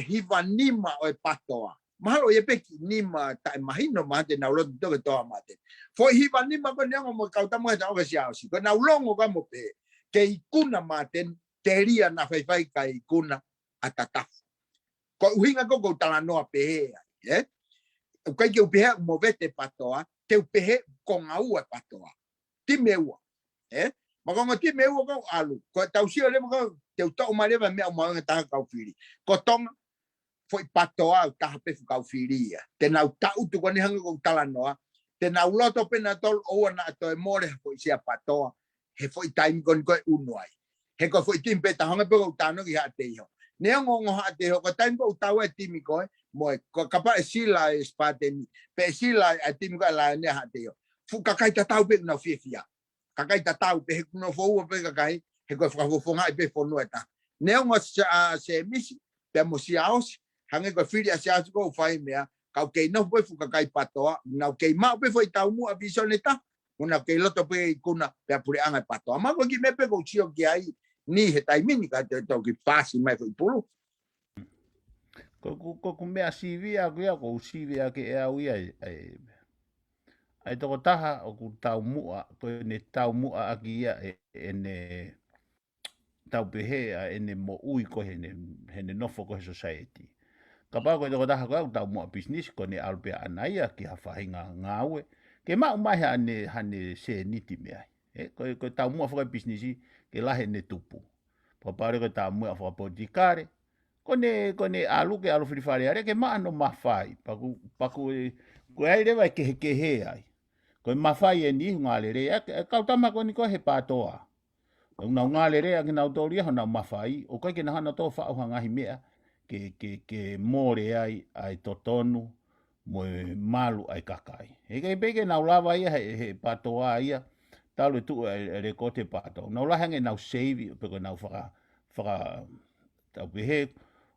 hivanima o patoa malo ye peki nima ta imagino mate na ulo toka toa mate foi hivanima ko nyango mo kauta mo ta o sia si ko na ulongo ka mo pe ke ikuna mate teria na fai ka ikuna atata ko uhinga ko talanoa pe o kai ke upeha mo vete patoa te upehe con au patoa timeua magonga ti me wo ko alu ko tau sio le ko te to ma le me ma ta ka fili ko tong foi patoa ta pe ka fili te na ta tu ko ni hanga ko tala no te na loto pe na tol o na to e more foi sia patoa he foi time kon ko unuai he ko foi tim pe ta hanga pe ko ta no ki ha te ho ne ngo ha te ho ko time ko ta we tim ko mo ko kapa sila spaten pe sila tim ko la ne ha te ho fu ka kai ta tau pe na fia kakai tatau pe no fo pe kakai he ko fa fo ngai pe FONUA ta ne ngo se misi pe mo si aus hange ko fili asia ko fai mea ka ke no pe fu kakai patoa na ke ma pe foi tau mu avisoneta una ke loto pe kuna pe apure anga patoa ma ko ki me pe ko chio ki ai ni he tai mini ka te to ki pasi mai foi pulu ko mea sivia ko sivia ke au ia ai toko taha o ku tau mua, ko ne tau mua aki ia ne tau pehe ne MAU'I ko he NOFO ko he SOSAIETI. Ka pā koe toko taha ko tau mua business ko ne alpea anaia ki ha whahinga ngāue. Ke mau mai hane se niti mea. Ko tau mua whakai business ke lahe ne tupu. Papare ko tau mua whakapotikare. Ko ne alu ke alu whiwhare are ke maa no mawhai. Paku ko ai rewa kehekehe ai. Ko mawhai ni ngā lere, kautama ko ni ko he pātoa. Una ngā lere ki nau tōria hona mawhai, o kai ke na hana tō whauha ngahi mea, ke mōre ai totonu, mo malu ai kakai. He kei peke nau lawa ia he pātoa ia, talu tu re ko te pātoa. Nau lahange nau save, peko nau tau pehe,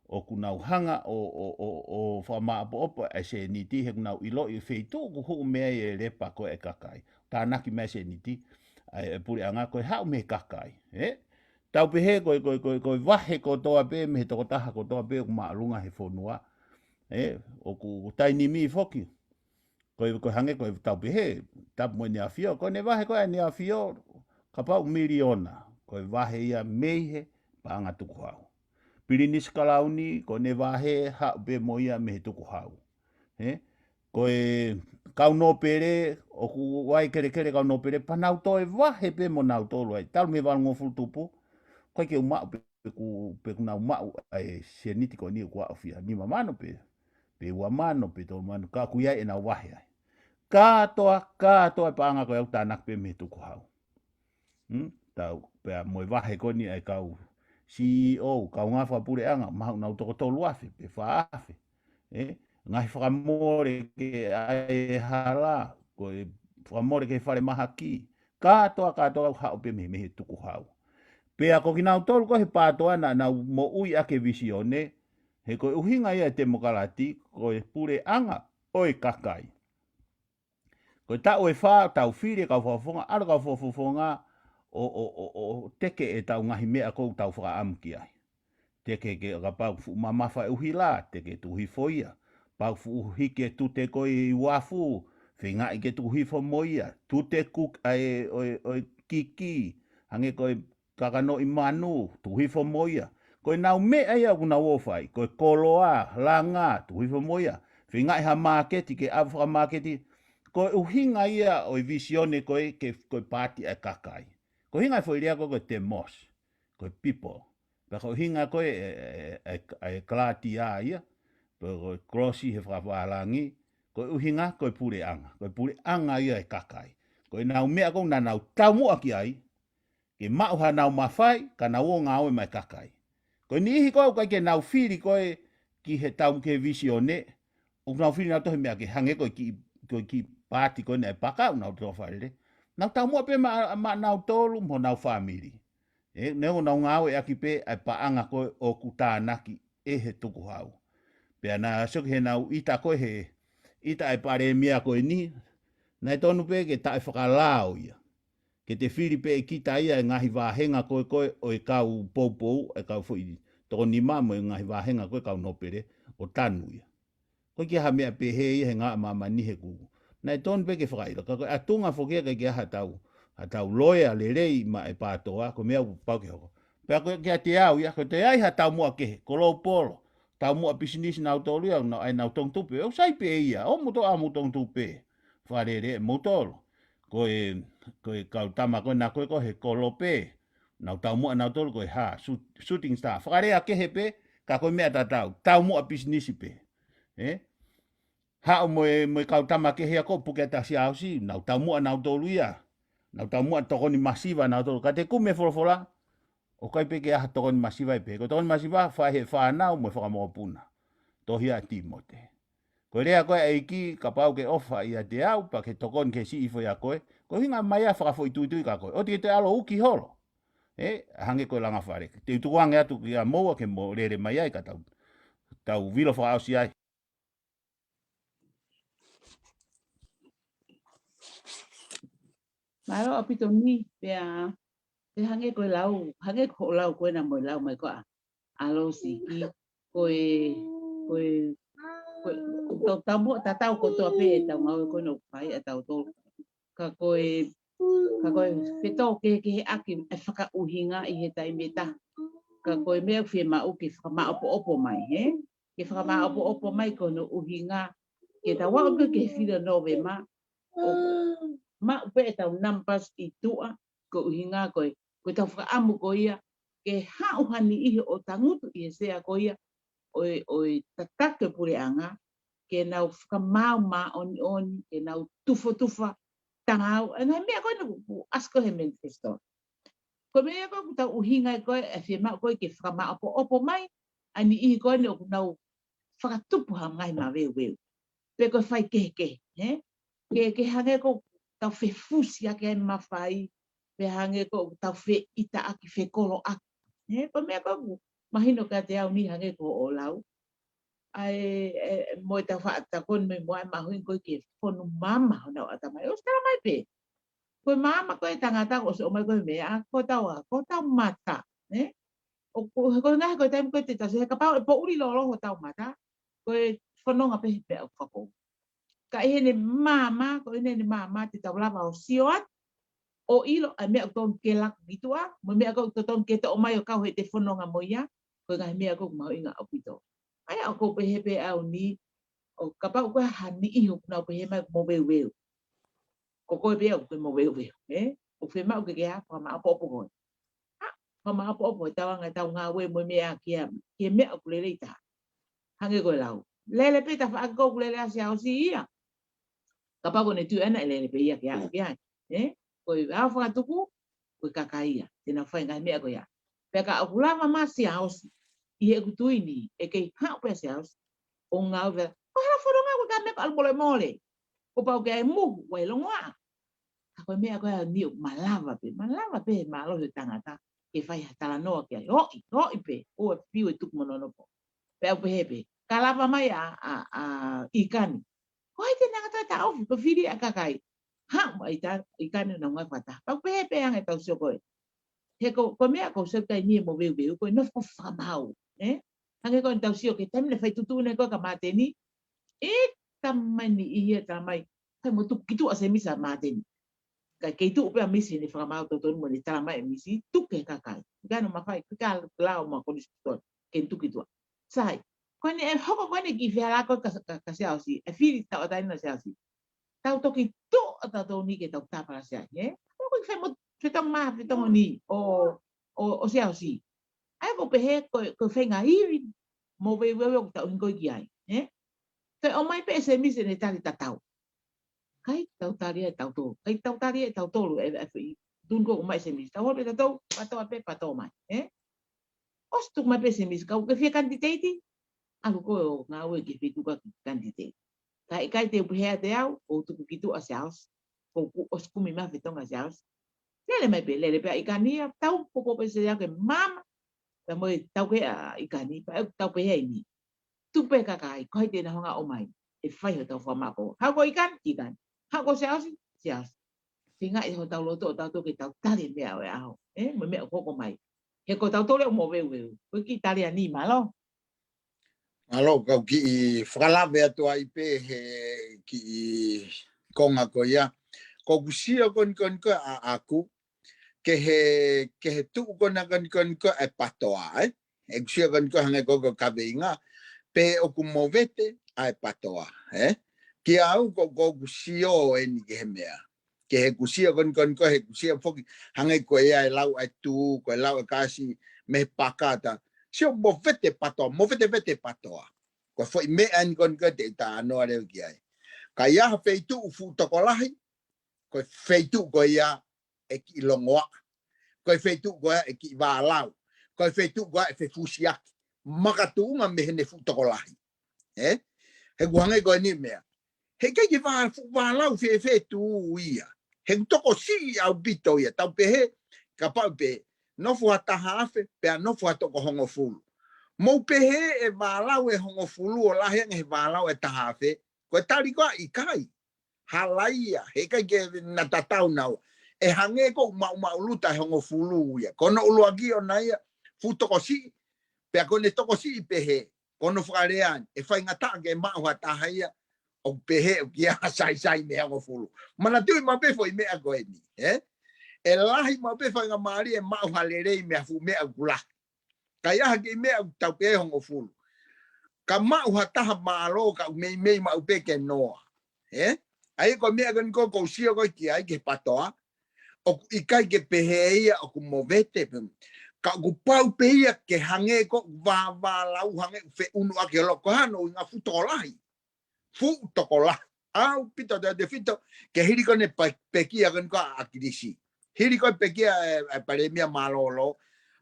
o ku nau hanga o FAKA'APA'APA e se niti he ku nau ilo i wheitu ku hu mea e repa ko e kakai. Tā naki mea se niti e puri anga koe hau me kakai. Tau pehe koe wahe ko toa pe me he toko taha ko toa pe ku maalunga he FONUA. O ku taini mi foki. Koe hange koe tau pehe tapu mo ni awhio. Koe ne wahe koe ni awhio ka pau miliona. Koe wahe ia meihe pa anga tuku hau. Pirinis kalauni ko ne wahe ha be moia me he tuku hau. Ko e kau no pere o ku wai kere kau no pere pa nau to e wahe pe mo nau tolu ai. Talu me wal ngofu tupu. Ko ke umau pe ku nau mau ai se niti ko ni ku afia. Ni mamano pe. Pe ua mano pe to mano ka ku ia e na wahe ai. Ka toa pa anga ko au tanak pe me tuku hau. Tau pe mo wahe ko ni ai kau CEO, kau ngā whapure anga, mahu nau toko tolu awhi, pe whaafi. Ngahi whakamore ke ai hala, koe whakamore ke whare maha ki. Katoa hao pe me he tuku hau. Pea ko kinau tolu ko he pātoa na MAU'I ake visione, he koe uhinga ia te mokalati, koe pure anga oi kakai. Koe tau e wha, tau whire kau whafonga, ara kau whafonga o teke e tau ngahi mea kou tau whakaamuki ai. Teke ke ka pau fu mamafa e uhi la, teke tuhi foia. Pau fu uhi ke tute koe i wafu, whinga i ke tuhi fo moia, tute kuk ai oi kiki, hange koe kakano i manu, tuhi fo moia. Koe nau mea ia kuna wofai, koe koloa, langa, tuhi fo moia. Whinga i ha marketi, ke awha marketi, koe uhinga ia oi visione koe ke koe pati e kakai. Koe hinga i fo iria koe te mos, koe people. Pako hinga koe e klati a ia, koe crossi he whakawalangi, koe uhinga koe pure anga. Koe pure anga ia e kakai. Koe nau mea koe na nau tau mua ki ai, ke mauha nau mawhai, ka nau o ngā oe mai kakai. Koe ni ihi koe ke nau whiri koe ki he tau ke visione, o nau whiri nau tohe mea ke hange koe ki pāti koe nei paka, nau toa whaere. Nau tau mua pe ma nau tolu, mo nau whamiri. Neu nau ngāwe aki pe ai paanga koe o kutānaki e he tuku hau. Pea nā soki he nau ita koe he, ita ai pare mea koe ni, nai tonu pe ke tae whakalao ia. Ke te whiri pe e kita ia e ngahi wāhenga koe o e kau poupou, e kau fwiri. Toko ni mamo e ngahi wāhenga koe kau nopere o tanu ia. Koe ki ha mea pe he ia he ngā mamani he kuku. Nai tonu pe ke whakaira, ka koe atunga whokia ke kia hatau loea le rei ma e pātoa, ko mea pau ke hoko. Pea koe kia te au ia, ko te ai hatau mua kehe, kolo polo. Tau mua pisinisi nau tolu ia, ai nau tong tupe, o sai pe ia, o muto a mutong tupe. Wharere e mutolo. Koe kau tama koe na koe ko he kolo pe. Nau tau mua nau tolu koe ha, shooting star. Whakarea kehe pe, ka koe mea tatau, tau mua pisinisi pe. Hao moe kau tama kehe a ko puke ta si ausi, nau tau mua nau tolu ia. Nau tau mua tokoni masiva nau tolu, ka te kume folofola, o kai pe ke aha tokoni masiva i pe. Ko tokoni masiva, whae he whanau mo whakamokopuna. Tohi a timote. Koe rea koe eiki, ka pau ke ofa i a te au, pa ke tokoni ke si ifo ia koe, ko hinga mai a whakafo i tuitui ka koe. O te alo uki holo. Hange koe langa whare. Te utuange atu ki a moua ke mo rere mai ai ka tau vilo whakausi ai. Maro apito ni pea te hange koe lau, hange ko lau koe na moi lau mai koa. Alo siki koe tau mo tatau ko to pe tau ngau koe no pai e tau to. Ka koe peto ke aki e whakauhinga i he tai meta. Ka koe mea FIEMA'U ki FAKAMAAU'APA mai, he? Ki FAKAMAAU'APA mai ko no uhinga ke tau wau ke whira nove ma. Ma pe tau nampas i tua ko uhinga koe tau whakaamu ko ia ke hauhani ihi o tangutu i sea ko ia oi tatake pure anga ke nau whakamau ma oni ke nau tufa tangau ana mea koe no asko he manifesto ko mea koe tau uhinga koe e FIEMA'U koe ke FAKAMAAU'APA mai ani ihi koe no nau whakatupu ha ngai ma weu pe koe whai ke ke hange ko tau fe fusi ake ai mawhai, pe hange ko tau fe ita aki fe kolo aki. Ko mea ko mahino ka te au ni hange ko o lau. Ai moe tau whaata kon me moe mahuin koe ke fonu mama honau atamai. O stara mai pe. Koe mama koe tangata ko se o mai koe mea, ko tau mata. O ko ngahe koe taimu koe te tasu, he kapau e po uri lolo ho tau mata. Koe whanonga pe pe au whako. Ka ene mama ko ene mama te tau lava o sioat o ilo a mea ko ke lak bitua mo mea ko ton ke to mai o kau he te fononga moia ko ngai mea ko mau inga o pito ai ko pe he pe au ni o kapau ko hani i ho na pe he mai mo veu ko pe o mo veu o fe mau ke ha pa ma po ko pa ma po tau nga we mo mea ke mea ko le ta hange ko lau lele pe ta fa ko lele asia o si ia kapau ko ne tu ana ele pe ia kia ko a fa tuku ko kakaia tena fa ngai me ko ya pe ka akula mama si house i e kutuini e ke ha pe si house o nga ve ko hala fo nga ko ka me al mole ko pau ke mu we lo nga ko me ko ni malava pe malo de tangata ke fai hatala noa ke hoi pe o piu e tuku monono po pe au pe hepe kalava mai a ikani hoi te nanga ta au pe fili a kakai ha mai ta ikani na ngai pata pa pe hepe ang e tau sio koe he ko mea ko se kai ni mo veu ko no fo famau hange ko tau sio ke tamle fai tutu ne ko ka mateni e tamani ia tamai kai mo tu kitu ase misa mateni kai ke tu pe misi ni famau to to mo ni tamai misi tu ke kakai gano ma fai ka lao ma ko distor ke tu kitu sai ko ni e hoko ko ni ki fia ko ka se ausi e fili ta ta na se ausi tau to ki tu ta to ni ke tau ta para se ko fai mo feta ma feta ni o se ausi ai ko pe ko fenga iri mo ve o ta un ko ki ai te o mai pe se mi se ne tali tatau kai tau tali e tau to kai tau tali e tau to e fi dun ko mai se mi tau pe tau pato mai os tu mai pe se mi ka ke fi kandidati alu ko nga we ki fi tu ka kandidati kai te pe te au o tu ki tu asiaus ko os ku mi ma fitonga asiaus le mai pe le pe ikania tau po pe se ya ke mama ta mo tau ke ikani pa tau pe ni tu pe kakai ko te na honga o mai e fai ho tau fama ko ha ko ikan ha ko sias singa i ho tau lo to ke tau tali me au au me ko mai he ko tau to le mo ve ko ki tali ani malo Alo kau ki fralabe atu ai pe he ki konga ko ya ko kusia kon ko aku ke tu kon ko e patoa e kusia kon ko hanga ko kabinga pe o ku movete ai patoa ki au ko kusio en ke mea ke he kusia kon ko he kusia foki hanga ko ia lau ai tu ko lau kasi me pakata sio movete vete patoa ko foi me an kon ko te ta no ale ki ai ka ia feitu fu tokolahi ko feitu ko ia e ki longoa ko feitu ko e ki valau ko feitu ko e fe fusiak makatunga me ne fu tokolahi he guange ko ni mea he ke va lau fe tu ia he toko si au bito ia tau pe he ka pa pe no fu ata hafe pe no fu toko hongo fulu mo pe he e va lau e hongo fulu o la he va lau e ta hafe ko tali ko ikai halaia he ka ke na tatau nau e hange ko mau luta hongo fulu ia kono uluagi ona ia fu toko si pe ko ne toko si pe he kono frarean e fai ngata ke ma wa ta haia o pe he o kia sai me hongo fulu mana tu ma pe foi me a ko ni e lahi ma pe fai ngamari e ma wa lere me fu me a gula kaya ke me a tau pe hongo fulu ka ma wa ta ma lo ka me ma pe ke no ai ko me gan ko sio ko ki ai ke patoa o ikai ke peheia o ku movete ka ku pau peia ke hange ko va lau hange fe unu ake lo ko hano nga fu tokola au pito de fito ke hiri ko ne pekia gan ko akirisi hiri ko pekia pare mia malolo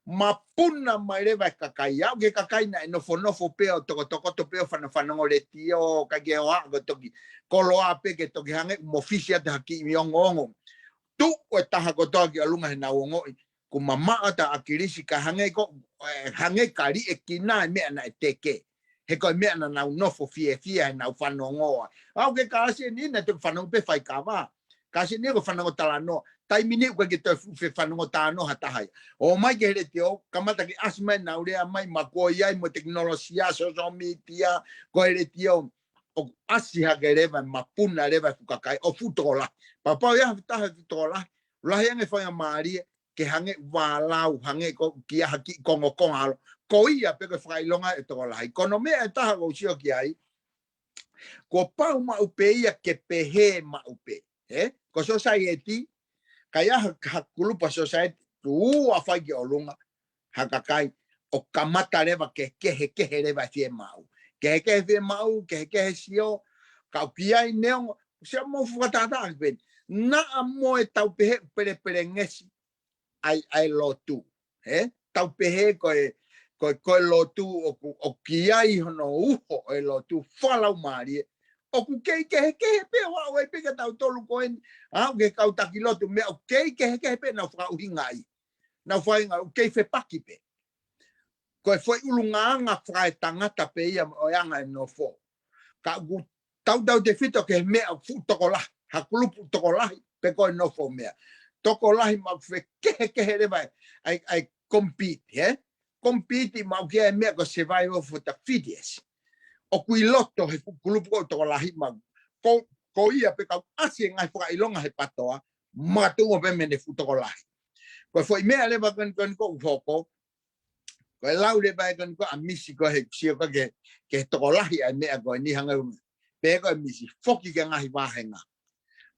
mapuna maire va kakai au ke kakai na no fo pe o toko to pe fana ngole tio ka ke wa go toki kolo ape ke toki hange mofisia ta ki miongongo tu o taha ko toki alunga na wongo ku mama ata akirisi ka hange ko hange kari e kina me na teke he ko me na NOFO fie na fanongo au ke kasi ni na te fanongo pe fai kava kasi ni ko fanongo talano tai mini ko ke te fanongo tano hatahai o mai ke re tio kamata ki asma na ure mai makoia mo teknologia social media ko re tio o asi hagereva mapuna reva fukakai o futola papa ya taha futola la yang e fai mari ke hange walau hange ko kia haki kongo konga ko ia pe ko fai longa e tola economia e taha go sio ki ai ko pau ma upeia ke pehe ma upe ko society kaya hakulupa society tu afai ki olunga hakakai o kamata reva ke kehe reva FIEMA'U FIEMA'U sio ka kia neo se mo fuata ben na mo e tau pehe pere ngesi ai lotu tau pehe ko lotu o kia i hono uho e lotu falau mari o ku ke pe wa pe ka tau tolu ko en au ke kau takilotu me o ke pe na fra uhingai na whainga o kei whepaki pe. Koe foi ulungaanga whae tangata pe ia o yanga NOFO. Ka u tau dau te fito ke mea fu tokolahi, hakulupu tokolahi pe koe NOFO mea. Tokolahi ma kehe rewa ai compete, compete ma kia mea ko survival for the fittest. O kui loto he kulupu ko tokolahi ma ko ia pe kau asi ngai whaka ilonga he patoa matungo pe mene fu tokolahi. Koe foi mea lewa kan ko ufoko, koe lau le bai kan ko amisi ko he sio ko ke tokolahi ai mea ko ni hanga pe ko amisi foki ke ngahi wahenga.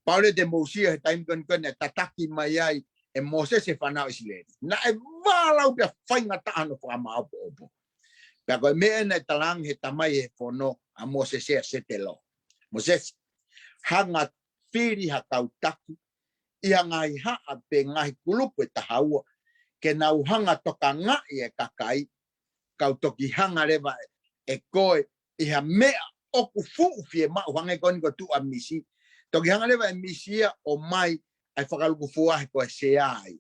Paule de mosia he time kan ne tataki mai ai e Moses se fanau isile. Na e walau pe fainga taano ko ama opo. Pe ko me na talang he tamai he fono a Moses se telo. Moses hanga firi ha kautaki ia ngai ha pe ngai kulupu ta haua ke nau hanga toka nga e kakai kau toki hanga rewa e koe ia mea oku fu FIEMA'U hange kon ko tu amisi toki hanga rewa emisia o mai ai whakaluku fua he koe se ai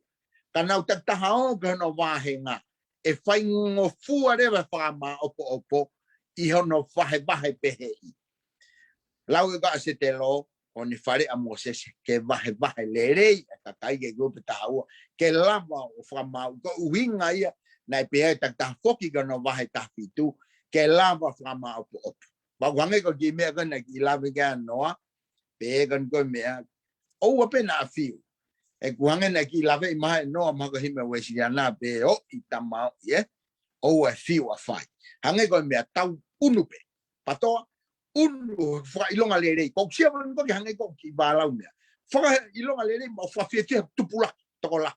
ka nau tak tahao ka no wahenga e whai ngo fua rewa whama opo i hono wahe pehei lau e ka se te lo o ni whare a Moses ke wahe lerei a kakai ke grupo tahao ke lama o whamau ko uhinga ia na pehe tak foki ka no wahe tafitu ke lama whamau opo ba wange ko ki mea ka na ki lawe ka noa pehe kan ko mea o wape na afiu e kuhange na ki lawe imahe noa mako hime wesi ana pe o itamau o e fiu a whai hange ko mea tau unupe patoa unu fa ilonga lere ko sia man ko hange ko ki balau mea fa ilonga lere mo fa fiete tupula tokola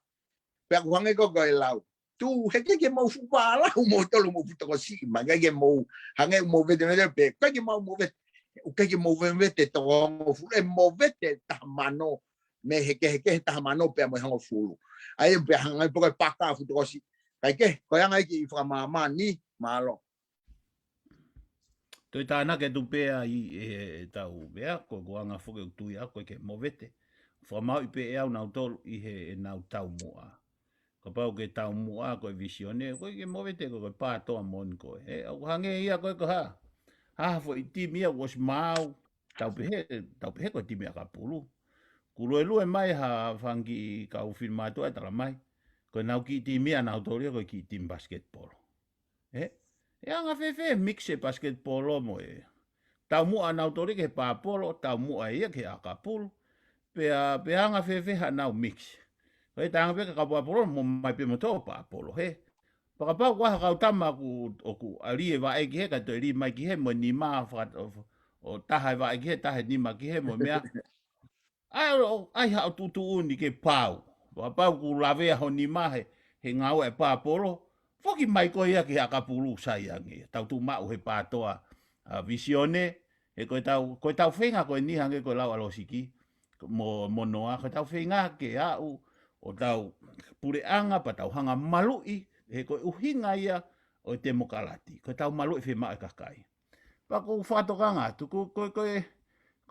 pe ko hange ko lau tu heke mau fu balau mo tolo mo puto ko si magage mo hange mo vete pe ko mau mo vete o que mo vete to fu e mo vete tamano me heke tamano pe mo hango fu ai pe hange po paka fu to si kai ke ko hange ki fa MAMANI malo Toi tāna ke tupea i e tau mea, ko goanga whuke utui a koe ke movete. Whamau i pe e au nau tolu i he e nau tau mua. Ko pau ke tau mua koe visione, koe ke movete koe pātoa mon koe. E au hange ia koe ko ha. Ha fo i timia was mau. Tau pehe koe timia ka pulu. Kulu e lue mai ha whangi ka ufin mātua e tala mai. Koe nau ki timia nau tolu koe ki tim basketball. E anga fefe mixe basketball mo e. Tau mua nau tori ke pāpolo, tau mua ia ke akapulu. Pe anga fefe ha nau mix. Koe tanga peka ka pāpolo mo mai pe moto pāpolo he. Pakapau waha kau tama ku alie wa eki he, ka toi li mai ki he mo ni maa o tahai wa eki he, tahai ni ma ki he mo mea. Ai hao tutu uni ke pau. Pakapau ku lavea ho ni maa he ngau e pāpolo. Foki mai ko ia ki akapulu sayangi. Tau tu mau he pātoa visione. E koe tau whenga koe ni hange koe lau alosiki. Mo noa koe tau whenga ke au. O tau pureanga pa tau hanga MALU'I. He koe uhinga ia o te mokalati. Koe tau MALU'I FIEMA'U kakai. Pako whatokanga tu koe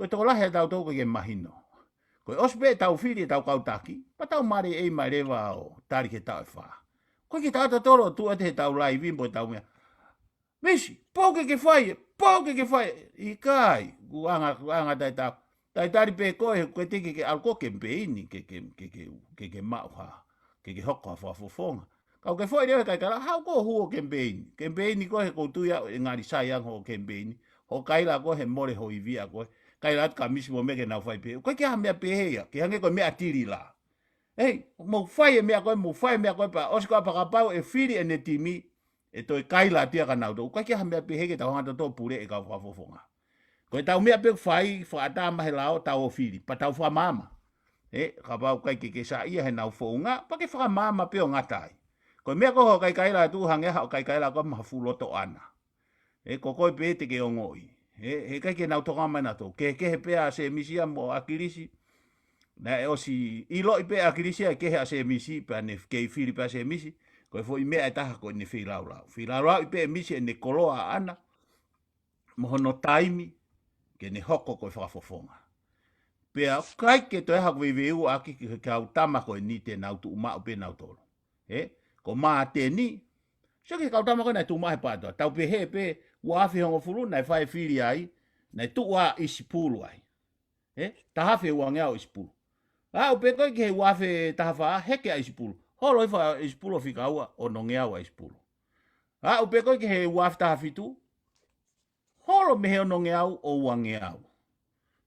toko lahe tau tau koe ke mahino. Koe ospe tau whiri tau kautaki. Pa tau mare ei mai rewa o tari ke tau e whaa. Koe ki tata toro tu ate tau lai vimbo tau mea. Mesi, pōke ke whai, IKAI. Kuanga tai tau. Tai tari pe koe, koe teke ke alko ke mpeini, ke mauha, ke hoko a whafofonga. Kau ke whai rewa kai kara, hau ko huo ke mpeini. Ke mpeini koe ko tuia e ngari sayang ho ke mpeini. Ho kaila koe he more ho ivia koe. Kaila atu ka misi mo meke nau whai pe. Koe ke ha mea pehea, ke hange koe mea tiri la. Ei, mo fai mea koe pa osko apakapau e whiri e ne timi e toi kaila tia ka nau tau. Koe kia mea peheke tau hanga tau pure e kau whafofonga. Koe tau mea pek whai whaata mahe lao tau o whiri, pa tau whamama. Ka pau kai ke sa ia he nau whaunga, pa ke whamama peo ngatai. Koe mea koho kai kaila tu hangeha o kai kaila koe maha fuloto ana. Ko koe pe te ke ongoi. He kai ke nau toka mai na tau. Kehe pea se misia mo akirisi. Na e osi ilo i pe akirisi a kehe a se misi pa ne kei whiri pa se misi. Koe fo i mea e taha koe ne whiraulau. Whiraulau i pe misi e ne koloa ana. Mohono taimi ke ne hoko koe whakafofonga. Pea kai ke toi haku i veu aki ke kau tama koe ni te nau tu umau pe nau tolo. ko mateni so ke kau tama ko na tu mai pato tau pe he pe wa fi hongo fulu na fai fili ai na tu wa isipulu ai ta hafe wa ngau isipulu o pe ko ke wa fe ta fa heke isipulu holo fa isipulu fika wa o no ngau isipulu o pe ko ke wa ta fitu holo me he no ngau o wa ngau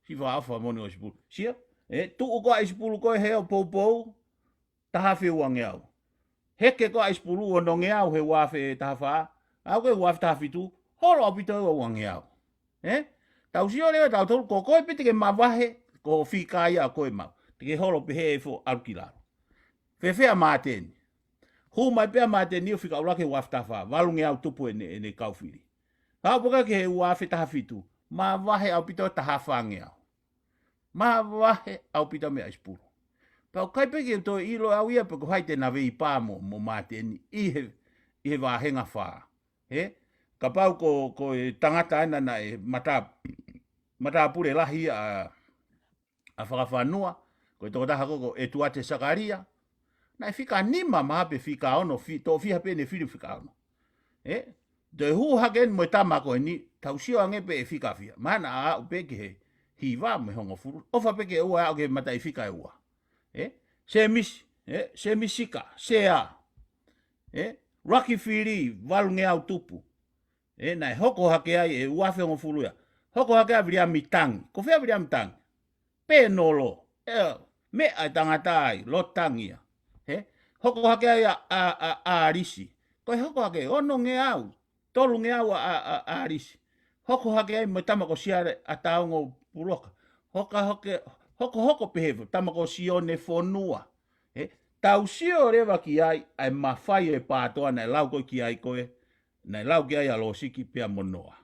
si va fa mo no isipulu sia tu ko isipulu ko he o popo ta hafe wa ngau heke ko isipulu o no ngau he wa fe ta fa ko wa ta fitu holo pito o wa ngau tau si ole tau tolu ko ko pite ke mawahe ko fika ia ko ma ke holo pe he fo alkilaro fe a maten hu mai pe maten ni fika ula ke wafta fa valunge au tupu ene kaufili ha boka ke wa fita fitu mawahe au pito ta hafange au mawahe au pito me ispuru pa kai pe ke to ilo au ia pe ko haite na vei pa mo maten i va henga fa kapau ko tangata ana na mata pure lahi a FAKAFONUA ko to da ko e tuate sakaria na fika nima ma pe fika ono to fi hape ne fika ono de hu hagen mo tama ko ni tausio ange pe fika fia mana a pe ke hi va me hongo furu o fa pe ke o a ke mata fika ua se misika se a rocky fili valunge au tupu na hoko hake ai e ua fe hongo furu ya hoko hake avria mitang ko fe avria mitang pe nolo me a tangata ai lo tangia hoko hake a risi ko hoko hake ono nge au tolu nge au a risi hoko hake ai mo tamako sia a taongo puloka hoko pehevo tamako sione fonua tau sio rewa ki ai mafai e patoa na lau ko ki ai koe na lau ki ai alo siki pia monoa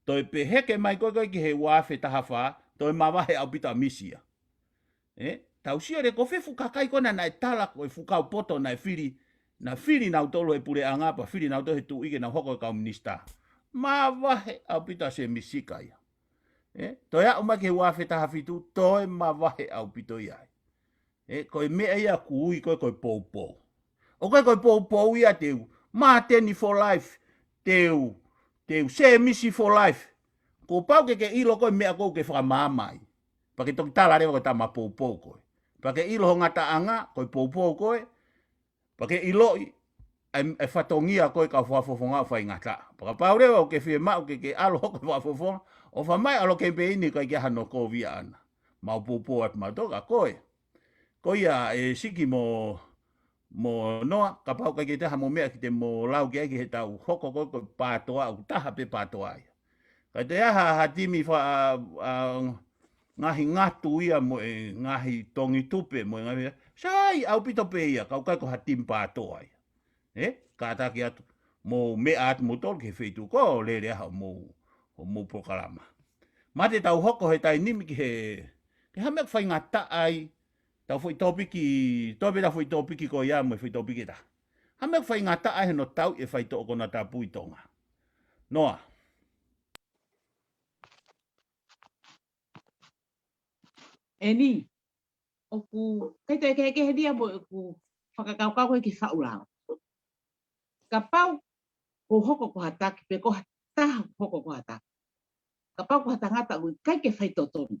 toi peheke mai koe ki he wafe tahafa toi mawahe au pita misia tau sio re ko fe fukakai kona na tala ko fukau poto na fili na utolo e pure angapa fili na utolo tu ige na hoko ka minista ma wahe au pita se misika ia to ya uma ke wa feta hafitu to ma wahe au pito ia ko me ia kui ko popo o ko popo ia teu ma teni for life teu se misi for life ko pau ke ilo ko me ko ke fa mamai pa ke to tala re ko ta ma popo ko Pake ilo ngata anga koi popo koe. Pake ilo e fatongia koe ka fuafofonga fai ngata. Paka paure o ke FIEMA'U ke alo koe fuafofonga. O fa mai alo ke peini koe ke hano ko via ana. Mau popo at matoka koe. Koe ia e siki mo noa. Ka pau kai ke taha mo mea ki te mo lau ke ake he tau hoko koe koe patoa. U taha pe patoa ia. Kai te aha hatimi fa ngahi ngatu ia mo e ngahi tongi tupe mo e ngahi sai au pito pe ia kau kai ko hatim patoa ia ka taki atu mo me at motor ke feitu ko le ha mo proklama mate tau hoko he tai nimi ki he ha me fai ngata ai tau foi topiki tobe da foi topiki ko ia mo foi topiki ta ha me fai ngata ai no tau e fai to ko na ta pui tonga noa Eni, oku ke dia bo ku whakakaukau ki whaurao. Ka pau ko hoko ko hataki, pe ko taha hoko ko hataki. Ka pau ko hatangata ui kai ke whai totonu.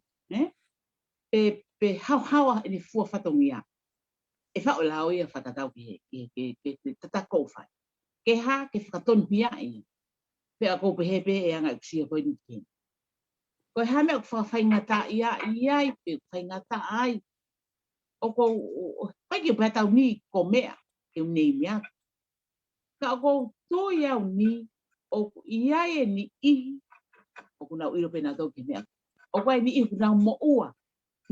Pe hau ni fua whatongia. E whaurao ia whatatau ki tatako whai. Ke ha ke whakatonu hia i. Pe a ko pehe e anga uksia koe ni kini. Ko ha me ko fai ngata ia pe fai ngata ai o ko kai ke bata ni ko mea ke nei mea ka ko to ia ni o ia e ni I o kuna iro pena to ke mea o kai ni I kuna mo ua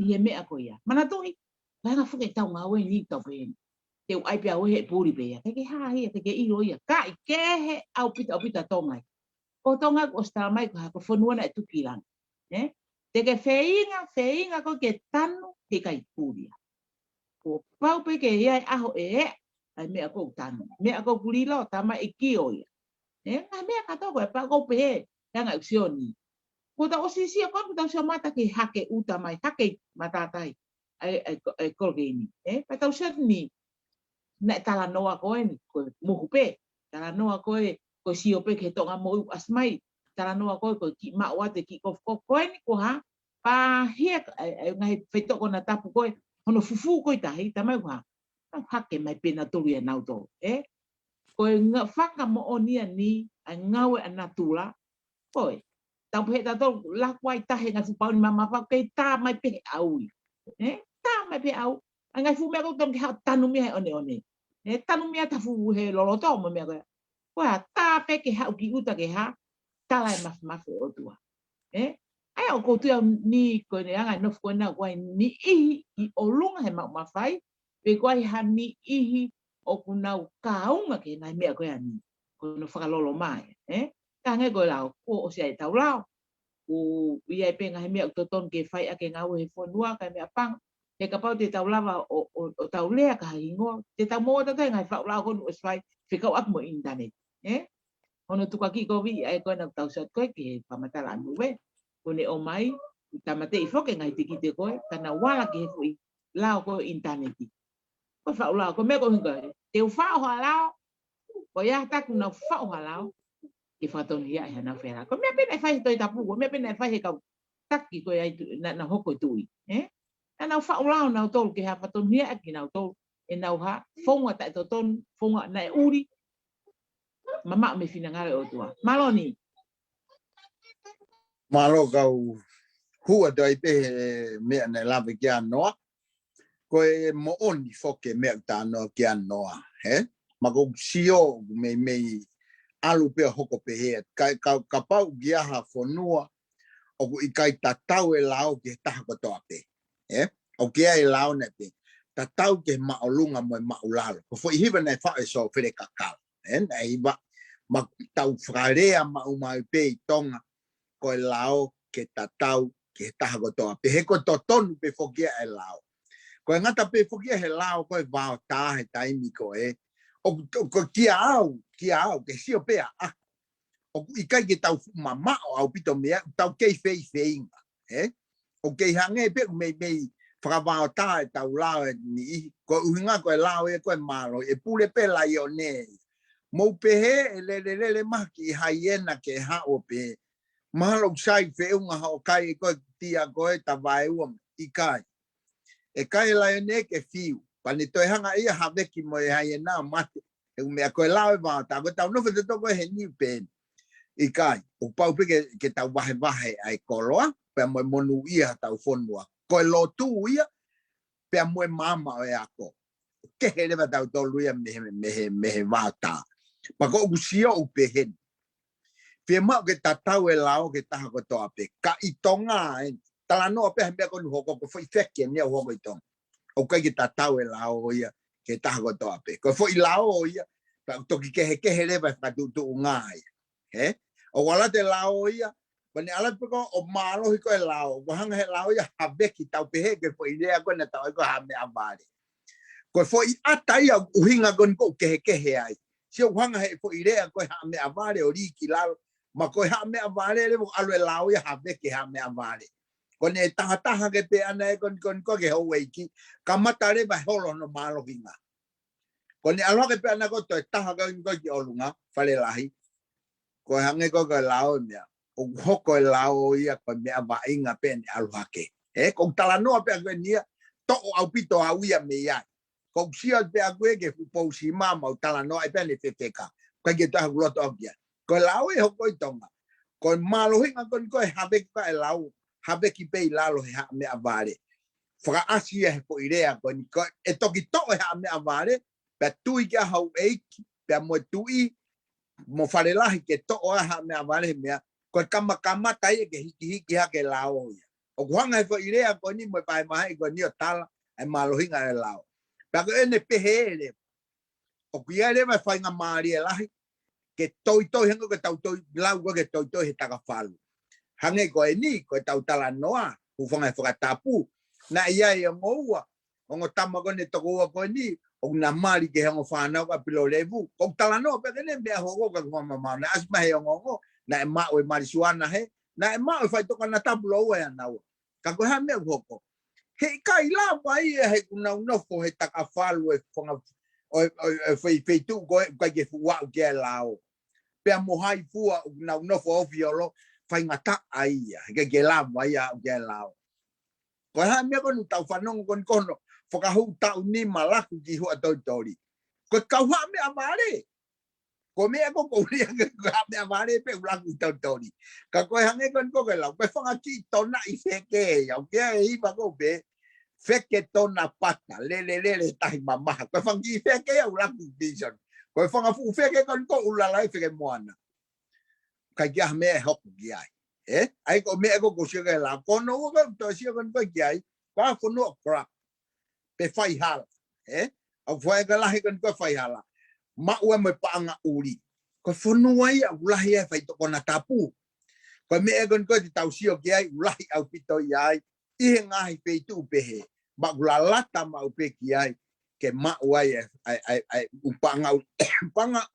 i mea ko ia mana to I la na fuke tau nga we ni to pe te ai pe o he puri pe ia ke ha ia ke iro ia ka ke he au pita tonga o tonga ko sta mai ko fonua na tukilang te ke feinga ko ke tanu ke kai puria. Ko pau pe ke ia aho ai mea ko tanu. Mea ko pulilo tama ikio ia. Nga mea kato ko pa ko pe nga usioni. Ko ta osisi ko ta usia mata ke hake uta mai hake matatai ai kolgeni. Pa ta usia ni na tala noa koe ni ko muhupe tala noa koe ko siope ke tonga mo asmai tala noa koe ko ki maua te ki koe ni ko ha pa hia ngai feito ko na tapu koe hono fufu koe tahi tamai ha hake mai pena tolu ya nau to koe nga whaka mo onia ni a ngawe anatula koe tau pe ta to la kwai tahe nga fupau ni mama fa ke ta mai pe au ta mai pe au ngai fu me ko ton ka tanu mi one tanu mi ta fu he lo to mo me ko ta pe ke ha ki uta ke ha ta lai ma o tua ai o ko tu ni ko ne anga no ko na kwai ni i o lunga he ma fai pe kwai ha ni i o kuna kaunga ke nai me ko ani ko no fa lo mai ka ngai ko lao ko o sia tau lao o ia pe ngai me to ton ke fai a ke ngau he fonua ka me pang ke ka pau te tau lava o tau lea ka hingo te tau mo ta ngai fa lao ko no fai fe ka ap mo internet ono tu ka ki ko vi ai ko na tau sat ko ke pa mata la nu we ko ne o mai ta mate i fo ke ngai te ki te ko kana wala ke fu lao ko internet ko fa lao ko me ko hinga te fa ho lao ko ya ta ku na fa ho lao i fa ton ia ya na fera ko me pe na fa to tapu ko me pe na fa he ka taki ko ai na hoko tui na fa lao na to ke ha fa ton ia ki na to e na ha fonga ta to ton fonga na uri mama me fina ngare o tua maloni malo kau hua dai pe me na la ve kia no ko mo oni foke me ta no kia no ma go sio me alu pe hoko pe he ka pau gia ha fonua o ikai tatau e lao ke ta ko to pe o ke ai lao ne pe tatau ke maulunga mo maulalo ko foi hiva na fa so fere kakal ai ba ma tau frarea MAUMAU'I pe tonga ko lao ke tatau ke ta ko to pe he ko to ton pe fokia e lao ko ngata pe fokia he lao ko va ta he tai mi ko o kiau ke sio pe a o ikai ke tau mama au pito me tau ke fe o ke hange pe me fra ta tau lao ni ko uhinga ko lao ko malo e pule pe la ione mo pe he le ma ki haiena ke ha o pe malo sai fe unga ho kai ko tia ko ta vai o ikai e kai la ione ke fiu pani to hanga ia ha ve ki mo haiena mate e me ko lao va ta ko tau no fe to ko he ni pe ikai o pau pe ke tau vahe ai koloa pe mo monu ia tau fonua ko lo tu ia pe mo mama e ako ke hele va tau to luia me vata pa ko usia o pe hen pe ma ke tatau e lao ke ta ko to ape ka itonga tala no pe me ko no ko foi feke ne ho ko itong o ka ke tatau e lao ia ke ta ko to ape ko foi lao ia pa to ke hele va pa tu ngai o wala te lao ia bani ala pe ko o malo ko lao ko hanga he lao ia habe ki tau pe ke foi idea ko na tau ko ha me avare ko foi atai a uhinga gon ko ke ai se hanga he foi idea ko ha me avare ori ki lao ma ko ha me avare le alo lao ia habe ki ha me avare ko ne ta ke pe ana ko ke ho weiki kamata le ba holo no malo hinga ko ne alo ke pe ana ko to ta ko ki olunga fale lahi ko hange ko lao mea o hoko lao ia ko mea va inga pen alhake ko tala no pe ko nia to au pito au ia me ia ko sia pe ko ke fu si mama tala no pe le fefeka ko ke ta lo to ia ko lao e hoko tonga ko malo hinga ko habe ka lao habe ki pe lalo ha me avare fra asia ko idea ko e toki to ha me avare pe tu ia hau e pe mo tui mo fare la ke to o ha me avale me ko kama tai ke hiki ha ke lao o gwanga fo idea ko ni mo pai mai ko ni tala e malo hinga e lao pa ko ene pehele o kuia le vai fa nga mari la ke toi hengo ke tau toi lao ko ke toi he taka falu hange ko ni ko tau tala noa u fanga fo tapu na ia e ngoa o ngotama ko ne to ko ni o na mari ke hango fana ko pilo levu o tala no pe ne be ho ko mama na asma he ngo na ma o mari suana he na ma o fai to kana tabulo e na ka ko ha me ko he kai la vai he kuna NOFO he taka falu e fonga fei tu ko ke fuwa ke lao pe mo hai fuwa na no fo fiolo fai ngata ai ke la mai ya ke lao ko ha me ko tau fanong kon kono foka hu tau ni malaku ki hu ato tori ko kau ha me amare ko me ko ko ri ha me amare pe ulaku tau tori ka ko ha nge kon ko ke lao pe fanga ki tona i feke ya ke i ba ko be feke tona pata le tai mama ko fangi feke ya ulaku vision ko fanga fu feke kon ko ulala feke moana ka ya me hok gi ai ko me ko ko sia la ko no ko to sia kon ko gi ai pa FONUA crap pe fai hala au foi ga la kon ko fai hala ma ua me paanga uri ko FONUA ia ulahi e fai to kona tapu ko me kon ko tau sia gi ai ulahi au pito ai i ngai pe tu pe he ba gula ta ma pe ki ai ke ma ua ai upanga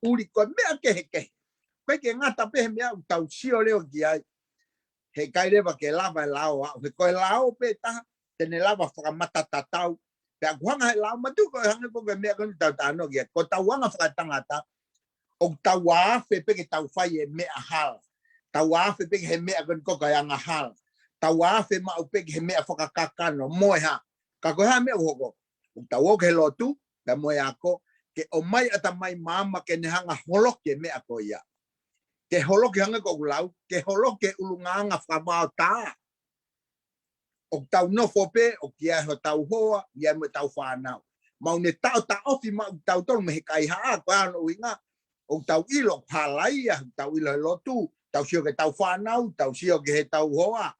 uri ko me ke ke ngata pe me tau sia leo gi ai he kai le ke lava lao he ko lao pe ta tene lava whakamata tatau pe akuanga he lao matu ko hange ko me ko tau tano ge ko tau anga whakatangata o tau afe pe ke tau fai e me ahal tau afe pe he me ko ka anga hal tau afe ma pe he me whakakakano moe ha ka ko ha me hoko o tau o ke lotu pe moe ako ke o mai ata mai mama ke ne hanga holok ke me ako ia ke holo ke hanga ko ulau ke holo ke ulungaanga whamao tā o tau NOFO pe o kia HOTAU hoa ia me tau whanau mau ne tau ta ofi ma tau tonu me he kai haa ko ano uinga o tau ilo palai ya tau ilo lotu tau sio ke tau whanau tau sio ke he tau hoa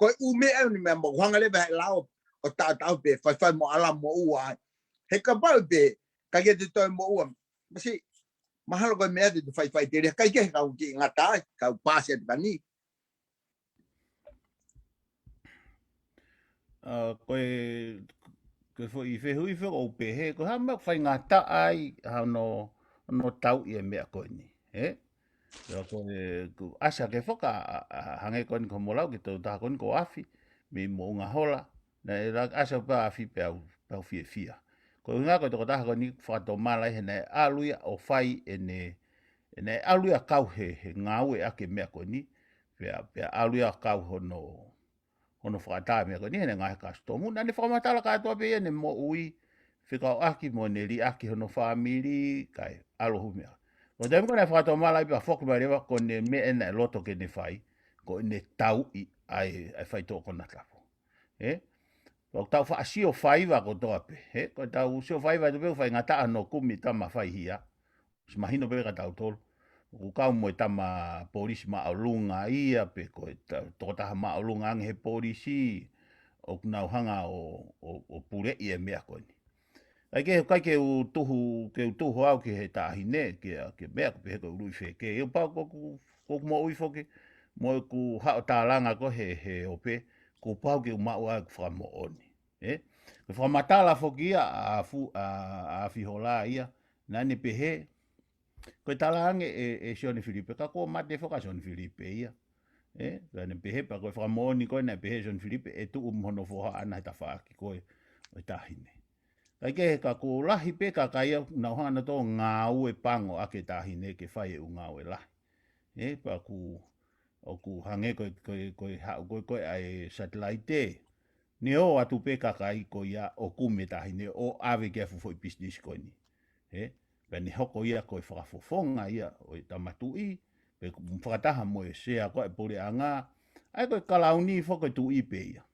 ko ume e ni me mo hanga le be lao o tau pe fai mo ala mo ua he ka ba pe ka ke te toi mo ua masi mahalo ko me ate fai te kai ke ka ki ngata ka pase tani ko foi hui o pe he ko ha ma fai ngata ai ha no tau i me ko ni ko asa ke foka hange kon ko molau ki to ta kon ko afi me mo nga hola na asa pa afi pe au fia ko nga ko to ta ko ni fa to mala he na aluia o fai ene aluia kau he ngau e ake mea ko ni pe aluia kau hono whakata mea ko ni he ngai kastomu na ne whakamatala katoa pe ene mo ui whikau aki mo ne li aki hono whamiri kai alohu mea ko te mko na whakatoa mala i pa whokimarewa ko ne mea ena loto ke ne whai ko ne tau i ai whai tō kona tapo ko tau whaasio whaiwa ko toa pe ko tau sio whaiwa tu pe whai ngata ano kumi tama whai hia mahino pe ka tau tolu ku kau mo tama polisi MAU'AUNGA pe ko to ta MAU'AUNGA he polisi o nau hanga o pure i me ko ni ai ke kai ke u tuhu au ke he tahine ke me pe ko lui fe ke eu pa ko mo ui foke mo ku ha talanga ko he ope ku pa ke MAU'AUNGA fra mo oni ko fra matala fokia a fi hola ia nani pe he ko talanga e Sione Filipe ka ko mate foka Sione Filipe ia ne pehe pa ko fra moni ko na pehe Sione Filipe e tu hono fo ana ta fa ki ko o tahine ai ke ka ko lahi pe ka kai na hana to ngau e pango ake tahine ke fai u ngau e la pa ku o ku hange ko ai satellite ni o atu pe ka kai ko ia o kume tahine o ave ke fu foi business ko ni Peni hoko ia koe whakafofonga ia o i tamatui, pe whakataha mo e sea koe pore anga, ai koe kalauni whako tu i pe ia.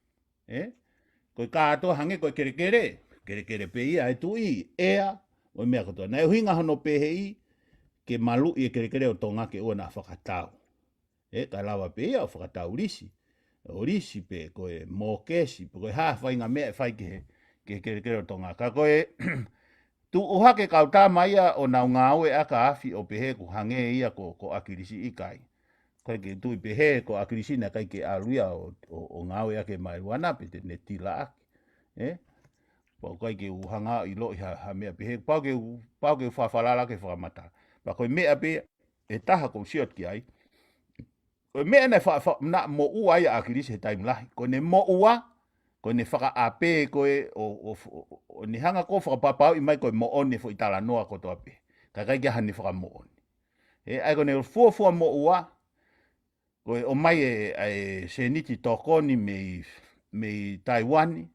Koe kātoa hange koe kerekere pe ia e tu i, ea, o mea kotoa. Nei uhinga hono pehe i, ke MALU'I e kerekere o tonga ke ua na whakatau. Kai lawa pe ia o whakatau risi. O risi pe koe mō kesi, pe koe haa whainga mea e whai ke kerekere o tonga. Ka koe... Tu uha ke kauta maia o nau ngau e aka afi o pehe ko hange ia ko akirisi IKAI. Koe ke tui pehe ko akirisi na kai ke aluia o ngau e ake mai wana pe te ne tila aki. Po koe ke uhanga i lo i ha mea pehe. Pau ke whawhalala ke whakamata. Pa koe mea pe e taha ko siot ki ai. Koe mea na mo ua ia akirisi he taimlahi. Koe ne mo ua Ko ne whakaape koe o ni hanga ko whakapapau i mai koe mo one fo i tala noa ko toa pe. Ka kai kia hani whaka mo one. Ai ko ne fua mo ua, koe o mai e seniti tokoni me Taiwani,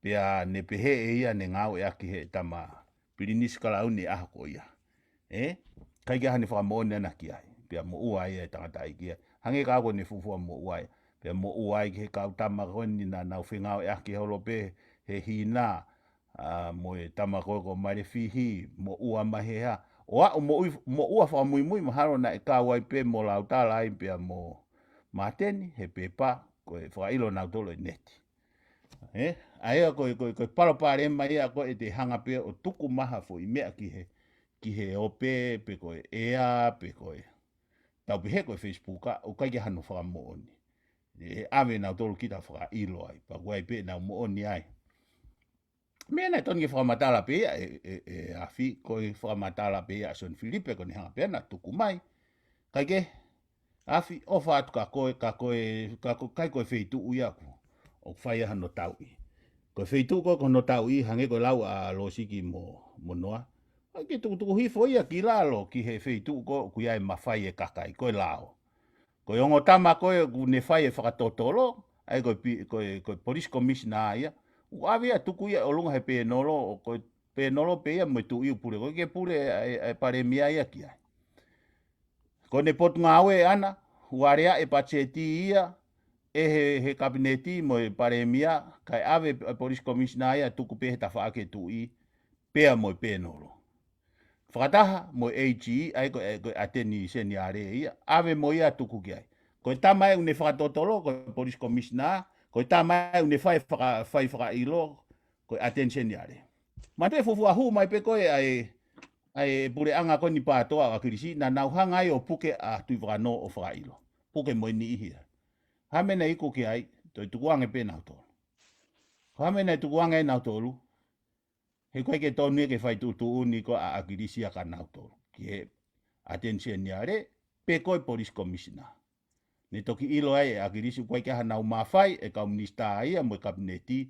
pia ne pehe e ia ne ngau e aki he tama pirinisi kalau ni aha ko ia. Kai kia hani whaka mo one ana ki ai, pia mo ua ia e tangata ai kia. Hange ka ako ne fufua mo ua ia. Pea mo uai ke kau tama koni na nau whingau e aki holo pe he hina mo e tama ko mai fihi mo ua mahea. Oa o mo ua wha mui mui maharo na e kau ai pe mo lau tala ai pea mo mateni he pepa ko e whailo nau tolo e neti. Aia ko palopare mai ia ko e te hanga pe o tuku maha fo i mea ki he ope pe ko e ea pe ko e. Tau pe he ko e Facebooka o kai ke hano whaka mo oni. E ave na tolu kita whaka ilo ai, pa guai pe na mo oni ai. Mea nei toni ke whakamatala pe ia e afi, koe whakamatala pe ia Son Filipe, ko ni hanga pe na tuku mai. Kai ke, afi, ofa atu kai koe feitu uia ku, o whai aha no tau i. Koe feitu ko no tau i, hange koe lau a losiki mo noa. Kai ke tuku hifo ia ki lalo, ki he feitu ko ku iai mawhai e kakai, koe lao. Koe ongo tama koe ne whai e whakatotolo, ai koe police commissioner ia, uawia tuku ia o lunga he pēnolo, koe pēnolo pe ia mo tu iu pule, koe ke pule e pare mia ia kia. Koe ne potu ngawe ana, huarea e pacheti ia, he kabineti mo e pare mia, kai ave police commissioner ia tuku pe he tawhaake tu i, pea mo e pēnolo. Whakataha mo AG, ai koe ateni seniare ia, ave mo ia tuku ki ai. Koe tama e une whakatotolo, koe police commissioner, koe tama e une whai whakailo, koe ateni seniare. Ma te fufu ahu mai pe koe ai pure anga koe ni pātoa a kirisi, na nauhanga ai o puke a tui whakano o whakailo. Puke mo ni ihia. Hamena iku ki ai, toi tukuange pe nautolo. Hamena tukuange e nautolo, he koe ke tonu e ke whai tutu uni ko a akirisi a ka nautolo. Ki he attention niare, pe koe police commissioner. Ne toki ilo ai e akirisi koe ke hanau mawhai e kaunista ia mo e kabineti,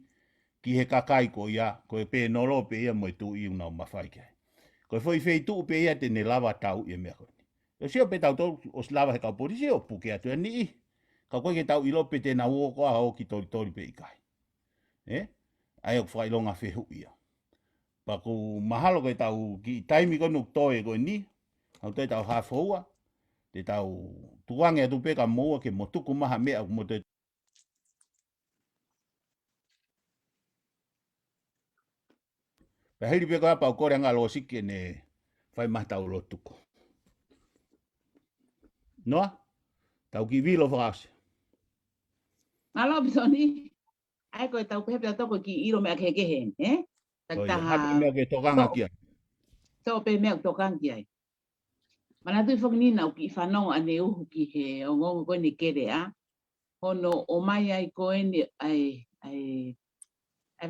ki he kakai ko ia, koe pe nolo pe ia mo e tu iu nau mawhai ke. Koe foi fei tu pe ia te ne lava tau ia mea koni. E sio pe tau tau o slava he kau polisi o puke atu ni i. Ka koe ke tau ilo pe te na uo koa hao ki tori pe ikai. Ai o whailonga whehu ia. Paku mahalo koe tau ki taimi konu toe koe ni, au toi tau hafoua, te tau tuange atu peka moua ke motuku maha mea mo te Pahiri peka apa o kore ngā lo siki ne whai maha tau lo tuku. Noa, tau ki vilo whakase. Malo bisoni. Ai koe tau pehe pia toko ki iro mea kehekehe, Hape mea ke tokanga kia. Tau pe mea tokangi ai. Mana tui whakanina o ki whanau ane uhu ki he o ngongo koe ni kere a. Hono o mai ai koe ni ai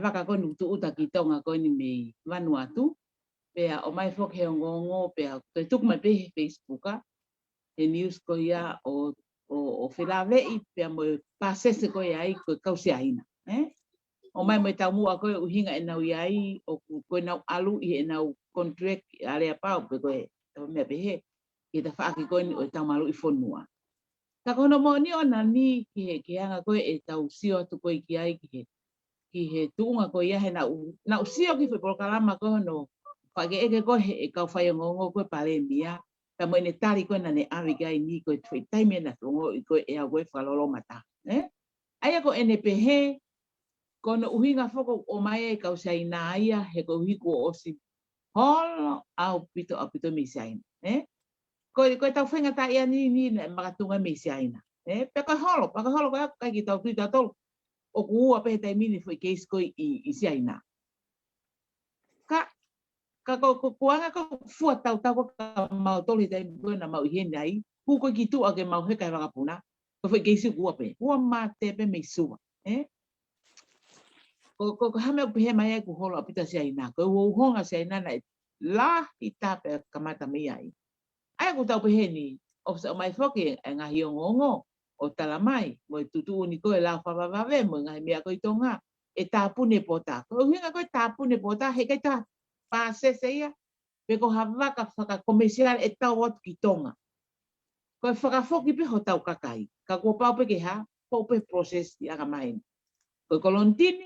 waka koe ni uta ki tonga koe ni mei wanu atu. Pea o mai whok he o ngongo, pea toi tuku mai pehe Facebooka. He news koe ia o whirawei, pea mo pasese koe ai koe kausi aina. O mai mo tau mua koe uhinga e nau iai, o koe nau alu i e nau contract a rea pau, pe koe mea pehe. Ki ta whaaki koe ni o tau malu i fonua. Ta kono mo ni ona ni ki he keanga koe e tau sio atu koe ki ai ki he tuunga koe ia he nau sio ki whi polokalama koe no whake eke koe e kau whai ngongo koe pare mia. Ta mo ene tari koe na ne awi gai ni koe tui taime na tongo i koe e a koe whalolo mata. Aia ko ene pehe, kono uhinga whoko o mai e kau sai na ia he ko uhiku o osi. Holo au pito misaina. Koe tau whenga ta ia ni makatunga misaina. Peka holo koe kai ki tau pita tolu. O kuua pehe tai mini fwoi keis koe i siaina. Ka kuanga ko fua tau ka mau toli tai koe na mau ihene ai. Ku koe ki tu ake mau heka e wakapuna. Ko fwoi keisi kuua pe. Kuua mate pe meisua. Ko hame o pehe mai ku holo apita siaina. Ko honga siaina na la i tape kamata mei ai. Ai ku tau pehe ni. O mai whoke e ngahi o ngongo o talamai. Mo tutu ni koe la whawawave mo ngahi mea koe tonga. tapune pota. Ko hinga ko tapune pota he kai ta pa se ia pe ko hava ka whaka komersial ETAU atu ki tonga. Ko whakafoki pe HOTAU kakai. Ka ko pau pe ke ha, pau pe proses i aga main. Ko kolontini,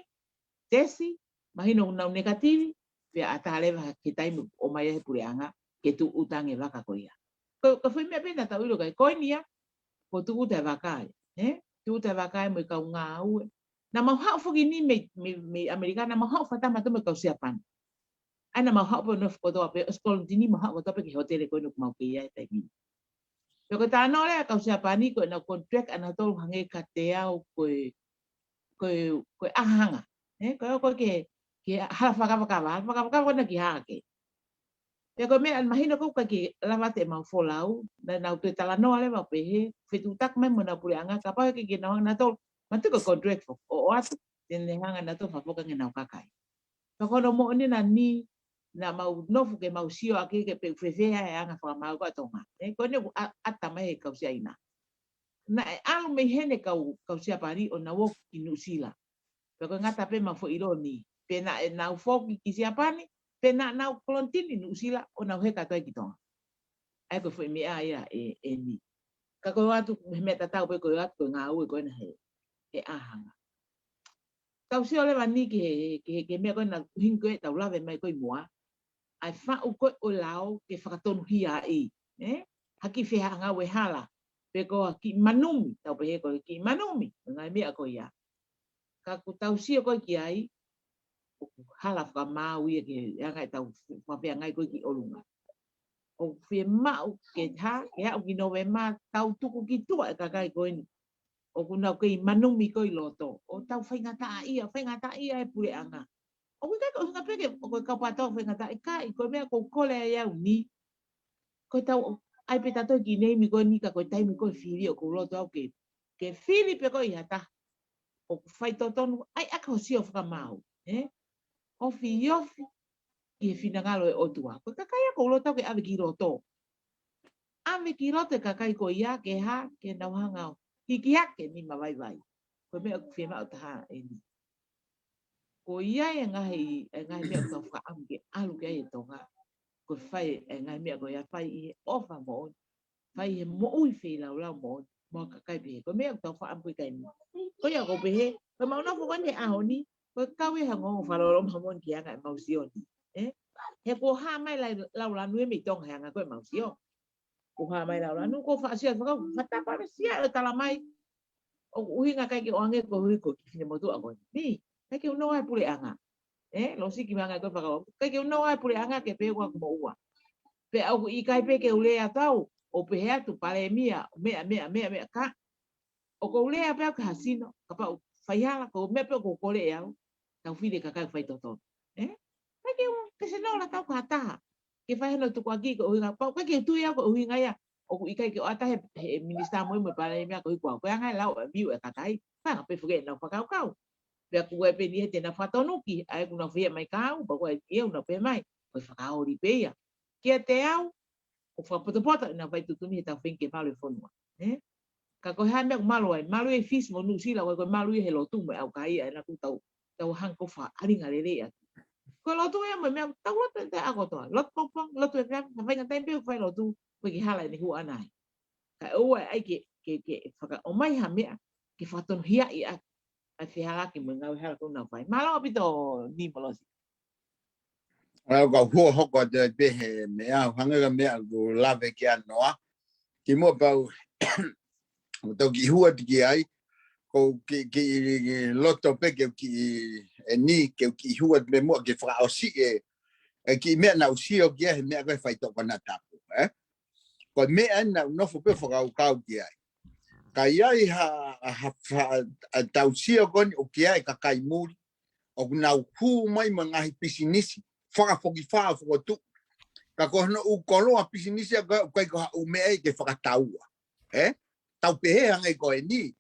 tesi, mahino unau negativi, pe atalewa ke taimu o mai he pureanga, ke tu utange waka ko ia. Ko fui mea pena tau ilo kai, koe nia, ko tu uta wakai. Tu uta wakai mo i kau ngā ue. Na mau hao foki ni me Amerikana, mau hao whatama tu me kau siapan. Ana mau hao po nof kotoa pe, kolontini mau hao kotoa pe ki hotele koe nuk mau ke ia e taimi. Ko tano le kau siapani ko na contract ana tolu hange ka te au ko ahanga ko ke hala whakawaka na ki hake pe ko me an mahino ko ke lava te mau folau na te talano le va pe he fetu tak me mona pule anga ka pa ke na tolu matu ko contract o atu tene hanga na to fa foka ngena kakai ko no mo ni na ni na mau nofu ke mau sio ake ke pe fefea e anga fa mau ko tonga ko ne atama e kau sia ina na alu me hene kau sia pari o na wo ki nusila pe ko ngata pe ma fo ironi pe na fo ki sia pani pe na kolontini nusila o na he ka to ki tonga ai ko fo me ia e ni ka ko atu me tata pe ko atu nga u ko na he ahanga kau sia le vani ke me ko na hingo ta lave mai ko moa ai fa u ko o lao ke whakatonu hia i. Haki whea nga we hala. Pe ko ki manumi. Tau pe he ko ki manumi. Ngai mea ko ia. Ka ku tau sia ko ki ai. Hala FAKAMAAU'I ke ngai tau whapea ngai ko ki olunga. O FIEMA'U ke ha. Ke hau ki nowe ma tau tuku ki tua e kakai ko ini. O ku nau ke manumi ko i loto. O tau whaingata ia e pule anga. O ku kai ko hinga peke o ko ka pato whaingata e kai ko mea ko kole ia uni ko tau ai pe tato ki nei mi ko ni ka ko tai mi ko fili o ko loto au ke fili pe ko ia ta o fai to tonu ai aka o si o FAKAMAAU o fi yofi ki fina ngalo e otua ko ka kai ko loto ke ave ki loto ka kai ko ia ke ha ke na hanga ki ke ni ma vai ko me ko FIEMA'U ta e ni ko ia e ngai mea ko whakaam ke alu ke e tonga ko whai e ngai mea ko ia whai i ofa mo whai he mo'ui whi lau mo ka kai pehe ko mea ko whakaam ko i kai mi ko ia ko pehe ko mau na whakone ahoni ko kawe hango whalolo mamon ki anga e mausioni he ko ha mai lau lanu e mi tonga hanga ko e mausio ko ha mai lau lanu ko whaasia whatapa sia e tala mai o uhinga kai ki o ange ko hui ko ki fine motu a ko ni kai ke no ai pule anga lo si ki manga ko pakao kai ke no ai pule anga ke pe ko mo ua pe au IKAI pe ke ule atau o pe hea tu pale mia mea ka o ko ule pe ka hasino ka pa faihala ko me pe ko kole ya tau fide ka kai fai toto kai ke se no la tau ka ta ke fai no tu kwa ki ko nga pa ke tu ya ko hinga ya o ku IKAI ke ata he minista mo me pale mia ko ko nga lau biu e ka tai ka pe fuge no pakao kau pe ku e pe ni te na fatonuki ai ku na fie mai kau ba ko e una pe mai ko FAKA'OFO'I pe ya ke te au o FAKA'APA'APA na vai tutuni ta finke malo FONUA ka ko ha me MALU'I fis mo nu sila ko MALU'I he lo tu me au kai na ku tau hang ko fa alinga le ya ko lo tu ya me tau lo te ako to lo pong lo tu ka na vai ngai pe fa lo tu ko ki hala ni hu anai ka o ai ke faka o mai ha me ke faton hia i a fi hala ki mo ngau hala ko na vai malo pito ni molosi Ko ho ko de be me a hanga me go lave ki anoa ki mo pa to ki hua ki ai ko ki loto pe ki ni ki hua me mo ki fra o si ki me na usi o ki me ko fai to kana tapu ko me na no fo pe fra o ka ki ai ka ia ha tau si o kon o ki ai ka kai muri o na hu mai manga hi pisinisi whakafoki whaa whakatu. Ka kohana u kolo a pisinisi a kai ko u mea ke whakataua. Tau pehe hangai ko e ni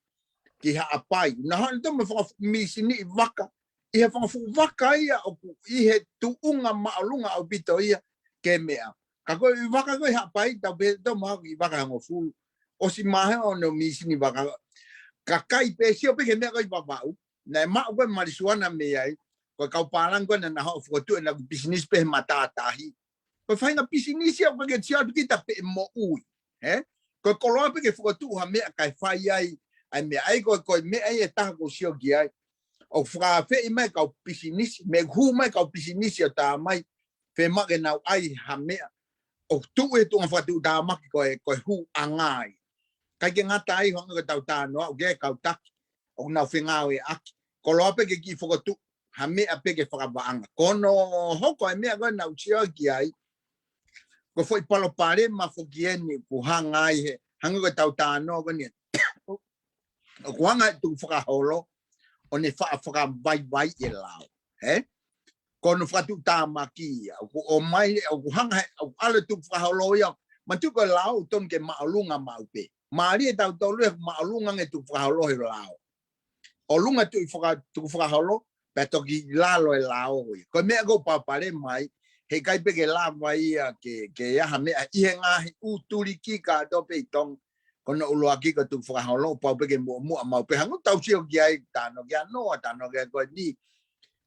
ki ha apai. Na hana tamo whakamisini i waka. I he whakafu waka ia i he tuunga maalunga au pito ia ke mea. Ka koe i waka koe ha apai tau pehe tamo hau i waka hango fulu. O si mahe o no misini waka. Ka kai pe sio pe ke mea koe papau. na ma ko marisuana me ai ko kau palang ko na ho foto na business pe matatahi ko fai na business ya ko ke tia kita pe mo ui ko koloa pe ke foto ha me kai fai ai me ai ko me ai ta ko sio gi ai o fra fe mai ka business me hu mai ka business ya ta mai fe ma ke na ai ha me o tu e tu fa tu da ma ko hu angai ka ke ngata ai ho ko ta no o ke ka ta o na fe ngawe a koloa pe ke ki foto ha me a pe ke fa ba anga kono ho ko me ko na sio gi ai ko foi palo pare ma fo gieni ku hangai he hanga ko tau ta no ko ni ko hanga tu fra holo one fa vai e lao ko no fa tu ta maki o mai o hanga o ale tu fra holo ya ma tu ko lao ton ke maulunga maupe mari tau to le maulunga nge tu fra holo he lao o lunga tu fra holo peto ki lalo e lao ko me go pa pare mai he kai pe ke la vai ke ya ha me i nga u turiki ka do pe tong kono ulo aki ko tu fra holo pa pe ke mo ma pe hangu tau sio ki ai ta no ke ko ni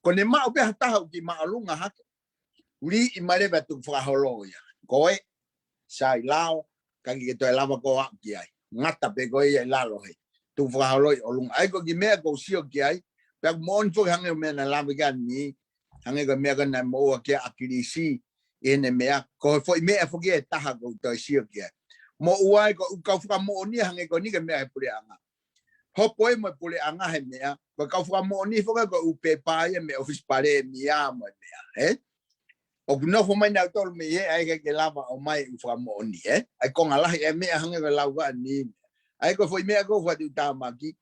ko ne ma pe ta ki ma lunga ha uri i mare ba tu fra holo ya ko e sai lao ka ki to la ko ki ai ngata pe ko e la lo he tu fra holo o lunga ai ko ki me ko sio ki ai pe mon fo hangu me na la ga ni hange ko me ko na mo ke akirisi ene me ko foi me fo ke ta ha go to sio ke mo uai ko ka fu mo ni hange ko ni ke me pule anga HOPO'I mo pule anga he me ko ka fu mo ni fo ko u pe pa ye me office pare mi ama me o no fo mai na to me ye ai ke lava o mai fu mo ni ai ko ngala he me hange ko lawa ni ai ko foi me ko fu tu ta ma ki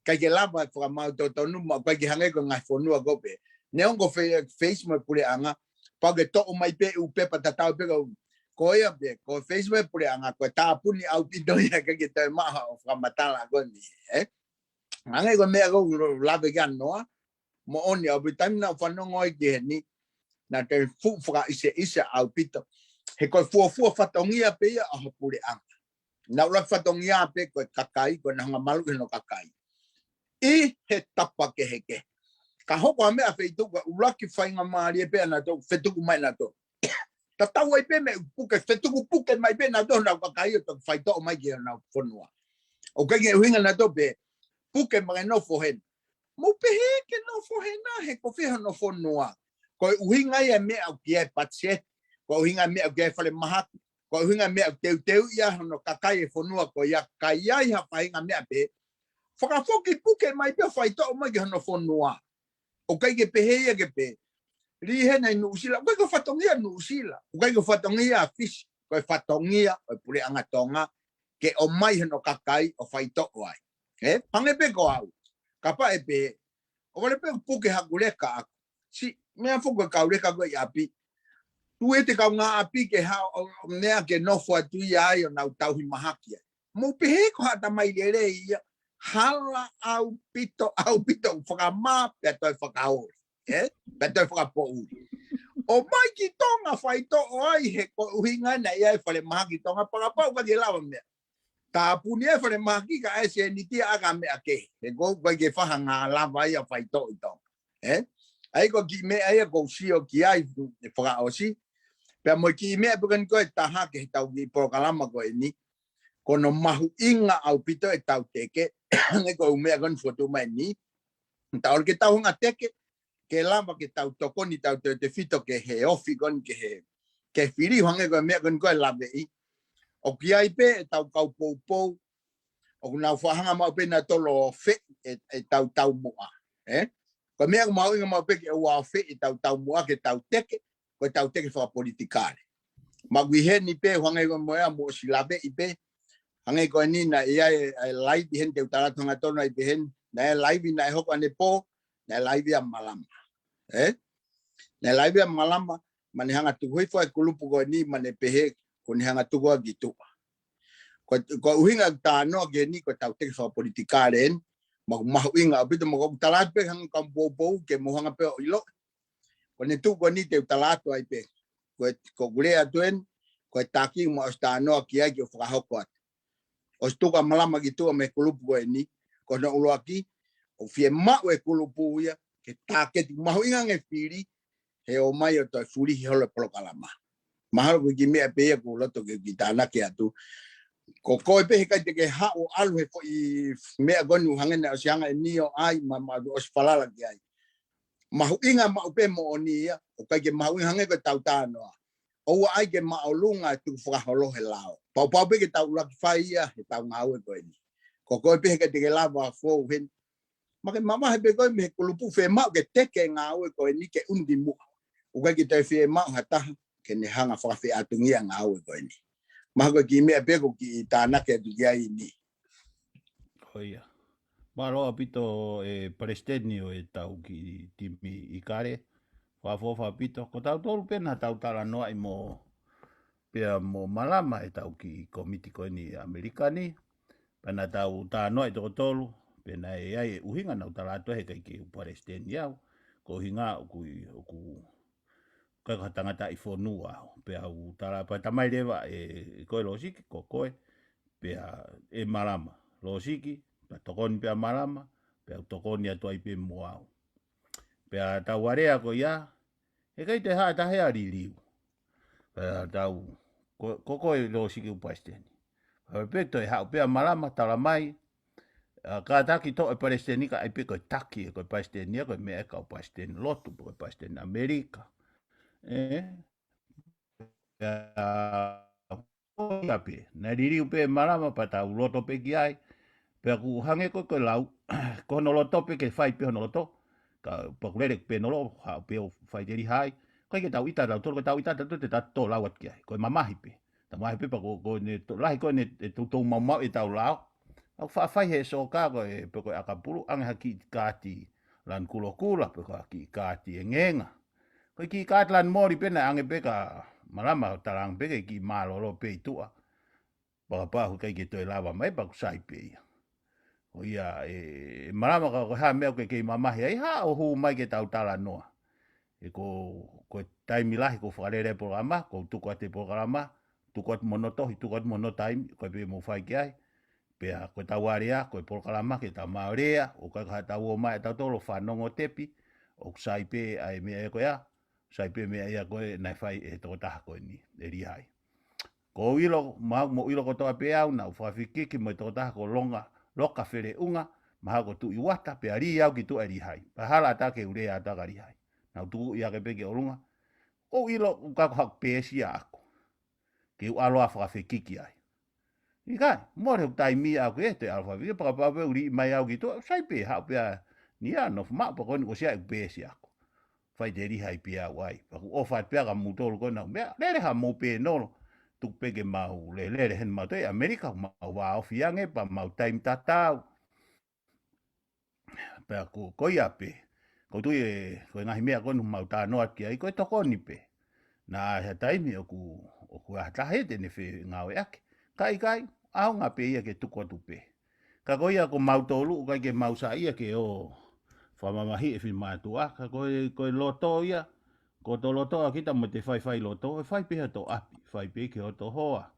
ka ke lava fu ma to no ma ko ke hange ko ngai FONUA go pe neon go Facebook pule anga pa ke to mai pe u pe patata pe ko ya pe ko Facebook pule anga ko ta puni au ti do ya ke te ma o fra matala go ni anga go me go la vegan no mo oni au bitam na fa no ngoi ke ni na te fu fra ise au pito he ko fu fa tongia pe ya o pule anga na la fa tongia pe ko kakai ko na malu no kakai I he tapa ke ka hoko me a feitu ka ulaki fainga maari e pe na to fetuku mai na to ta tau ai pe me puke fetuku mai pe na to na ka kai to faito mai ke na FONUA o ka ke hinga na to pe puke mai no fo hen mo pe he ke no fo hen na he ko fe no FONUA ko hinga ia me au ke patse ko hinga me au ke fale maha ko hinga me au teu ia no ka kai FONUA ko ia kai ia ha fainga me pe foki puke mai pe faito mai ke no FONUA o kai ke pehe ke pe ri he na nusila o kai ko fatongia nusila o kai ko fatongia fish ko fatongia o pule anga tonga ke o mai no kakai o faito oi pange pe ko au kapa e pe o vale pe puke hakule ka si me afo ko ka ule ka go yapi tu e te ka nga api ke ha me ke no fo tu ya yo na tau hi mahaki mo pehe ko hata mai lere ia hala au pito whakama pe toi whakaori pe toi whakapo'u o mai ki tonga whaito o ai he ko uhinga na ia e whare maha ki tonga pakapau ka ke lawa mea ka puni e whare maha ki ka e se ni tia aga mea ke he ko kai ke whaha ngā lawa ia whaito i tonga ai ko ki mea ia ko sio ki ai whakaosi pe mo ki mea pukan ko e taha ke tau ki prokalama ko e ni kono mahu inga au pito e tau teke nge ko umea kon foto mai ni tau ke tau nga teke ke lama ke tau toko ni tau te fito ke he ofi kon ke firi hange ko mea kon ko lave I o ki ai pe tau kau pou o na fahanga mau pe na tolo fe e tau moa ko mea mau inga mau pe ke wa fe e tau moa ke tau teke fa politikale magwihe ni pe hange ko moa mo silave I pe hange ko ni na ia live hen te utara tonga tona I hen na live na hok ane po na live ya malama na live ya malama mane hanga tu hoi foi kulupu ko ni mane pehe ko ni hanga tu ko gitu ko uhinga ta no ge ni ko tau te fa politikaren mag inga bito mag talat pe hang kampo ke mo hanga pe ilo ko ni tu ko ni te utara to ai pe ko gure atuen ko taki mo sta no ki ai ke fa hokot os tu ka malama gitu me kulupu ko ni ko no ulo aki o FIEMA'U e kulupu ia ke taketi mahu inga nge fili he o mai o toi furi hi holo polokalama. Mahalo ki mea pea ko loto ke kitana ke atu. Ko koe pe he kai te ke hao alu he ko i mea gonu hangena o sianga e nio ai ma o spalala ki ai. Mahu inga mau pe mo oni ia o kai ke mahu inga hangena tau tanoa. O ai ke maulunga tu whakaholo he lao. Pau pe ke tau laki whai ia he tau ngau e koe ni. Ko koe pe he kai te ke lava fōu hen. Ma ke mama he pe koe me he kulupu FIEMA'U ke teke ngau e koe ni ke undi mua. O kai ke te FIEMA'U hataha ke ne hanga whakawhi atungia ngau e koe ni. Maha ki mea peko ki tānake atu ki ai ni. Oia. Maroa pito e Palestinio e tau ki timi IKAI. FAKA'OFO'OFA pito. Ko tau tolu pena tau tala noa i mo pea mo malama e tau ki komiti koe ni Amerikani. Pena tau tā noa i toko tolu. Pena e ai e uhinga nau tala atu he kai ki Palestiniau. Ko uhinga oku kai tangata i FONUA. Pea u tala pa tamai lewa e koe losiki ko koe. Pea e malama. Losiki. Pea tokoni pea malama. Pea tokoni atu ai pe moau. Pea tau area ko ia. E kai te haa tahea riliu. Pea tau. Ko koe losiki upasteni. Peto e hao pea malama tala mai. Ka taki to e Palestinika ai pe koe taki e koe Palestinia koe mea ka o Palestini lotu koe Palestini Amerika. Pe na ririu pe malama pa tau loto pe ki ai. Pe ku hange koe lau. Kono loto pe ke fai pe hono loto. Ka pakulere pe nolo hao pe o fai deri hai. Koe ke tau ita tau tolo tau ita tau te tato lauat ki ai. Koe mamahi pe. Tamahi pe pa ko ne lahi koe ne tutou MAUMAU'I tau lao. Au whaafai he so ka koe pe koe akapuru ange haki kāti lan kula pe koe haki kāti e ngenga. Koe ki kāti lan mori pena ange pe ka malama talang pe ki malolo pe itua. Pakapahu kai ke toi lava mai pa kusai pe ia. O ia e malama ka koe haa mea koe kei mamahi ai haa o huu mai ke tau tala noa. E ko taimi lahi ko whakarere programa, ko tuku ate programa, tuku atu monotohi, tuku atu monotaimi, koe pe mo whai ki ai. Pea koe tau area, koe polkalama ke tau maorea, o kai ka tau o mai tau tolo whanongo tepi, o kusai pe ai mea e koe a, sai pe mea ia koe nai whai e toko taha koe ni, e rihai. Ko ilo, mo ilo ko toa pe au, na uwhawhikiki mo e toko taha ko longa, loka where unga, maha ko tu iwata, pe ari au ki tu e rihai. Pa hala atake urea ataka rihai. Na tu ia ke peke olunga, ko ilo ukako hak pesi ako. Ke u aloa whakawhikiki ai. IKAI, more huk tai mi au ke te alfa vi pa pa pe uri mai au gitu sai pe ha pe ni ano ma pa kon ko sia pe sia ko fai deri hai pe ai pa o fa pe ga mutol ko na me le ha mo pe no tu pe ke mau le hen ma te Amerika ma wa o fiange pa mau time TATAU pe ko ia pe ko tu e ko na himea ko no mau ta no ki ai ko to ko ni pe na ha time o ku ha he te ne fe ngau yak kai au ngā pe ia ke tuko tupe. Ka koe ia ko mautolu, kai ke mausa ia ke o whamamahi e whimatua. Ka koe loto ia, ko to loto a kita mo te whai loto, e whai peha to api, whai pe ke o to hoa.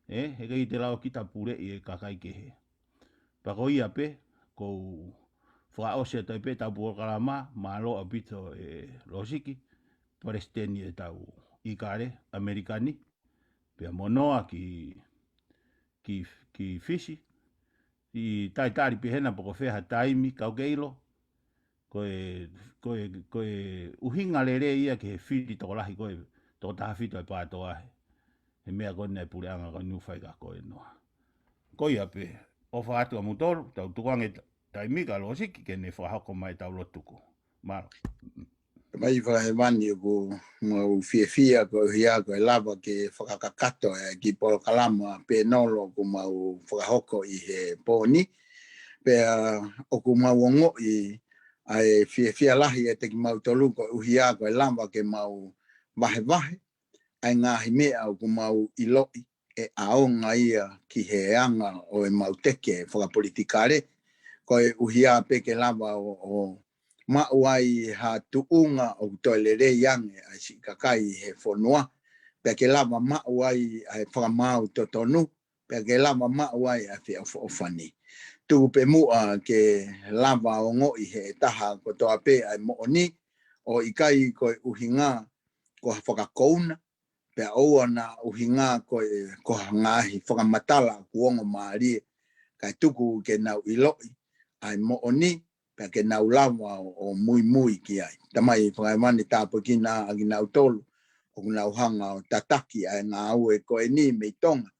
He kei te lao kita pure i e kakai ke he. Pa koe ia pe, ko whaose toi pe tau pua karama, ma lo a pito e losiki, Palestini e tau IKAI, Amerikani, pe monoa ki fisi i tai tari pehena poko feha taimi kau keilo koe uhinga lere ia ke fiti toko lahi koe toko taha fito e pāto ahe he mea koe nei pule anga koe nuwhai ka koe noa koe ape ofa atu a mutoro tau tukange taimi ka losiki ke ne whahako mai tau lotuko maro Mai whahe mani ko mau fia ko hia ko lava ke whakakakato e ki polo kalama pe nolo ko mau whakahoko i he pōni. Pe o ko mau ongo i ai fia lahi e te ki mau tolu ko uhia ko lava ke mau vahe. Ai ngahi mea o ko mau iloi e aonga ia ki he anga o e mau teke whakapolitikare. Ko e uhia pe ke lava o MAU'I ha tuunga o toilere yang ai si kakai he FONUA pe ke lava MAU'I ai FAKAMAAU'U totonu pe ke lava MAU'I ai FAKA'OFO'OFA ni tu pe mua ke lava o ngoi he taha ko toa pe ai mo'oni o ikai ko uhinga ko whakakouna pe oa na uhinga ko ngahi whakamatala kuongo maari kai tuku ke nau iloi ai mo'oni pe ke nau lava o mui ki ai tamai whakaimani tāpo ki na agi nau tolu o nau hanga o tataki ai ngā au e ko ni mei tonga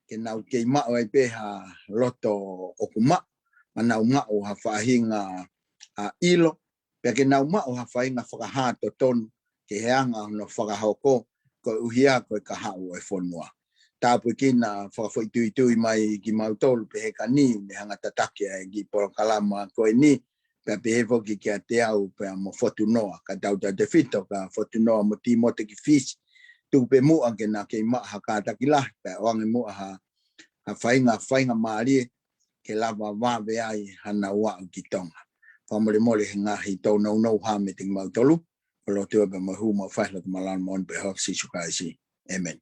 ke nau kei mao ai peha loto o kuma manau mao ha whahinga ilo pe ke nau mao ha whahinga whakahato tonu ke heanga no whakahoko ko uhia ko ka hau e fonua tapu kina whakawhaitui mai ki mautolu pe he kani ne hanga tataki ai ki porokalama ko ni pe he foki ki a te au pe mo fotunoa ka tau te fito ka fotunoa mo ti mo te ki fish tu pe mua ke na ke ma ha ka takila pe wangi mua ha whainga maari ke lava wawe ai hana wa ki tonga whamore mole he ngahi tau no ha me ting mautolu o lo tua pe mahu ma whaila ka malan mon pe hok si sukaisi amen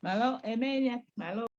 Malo, amen ya. Malo.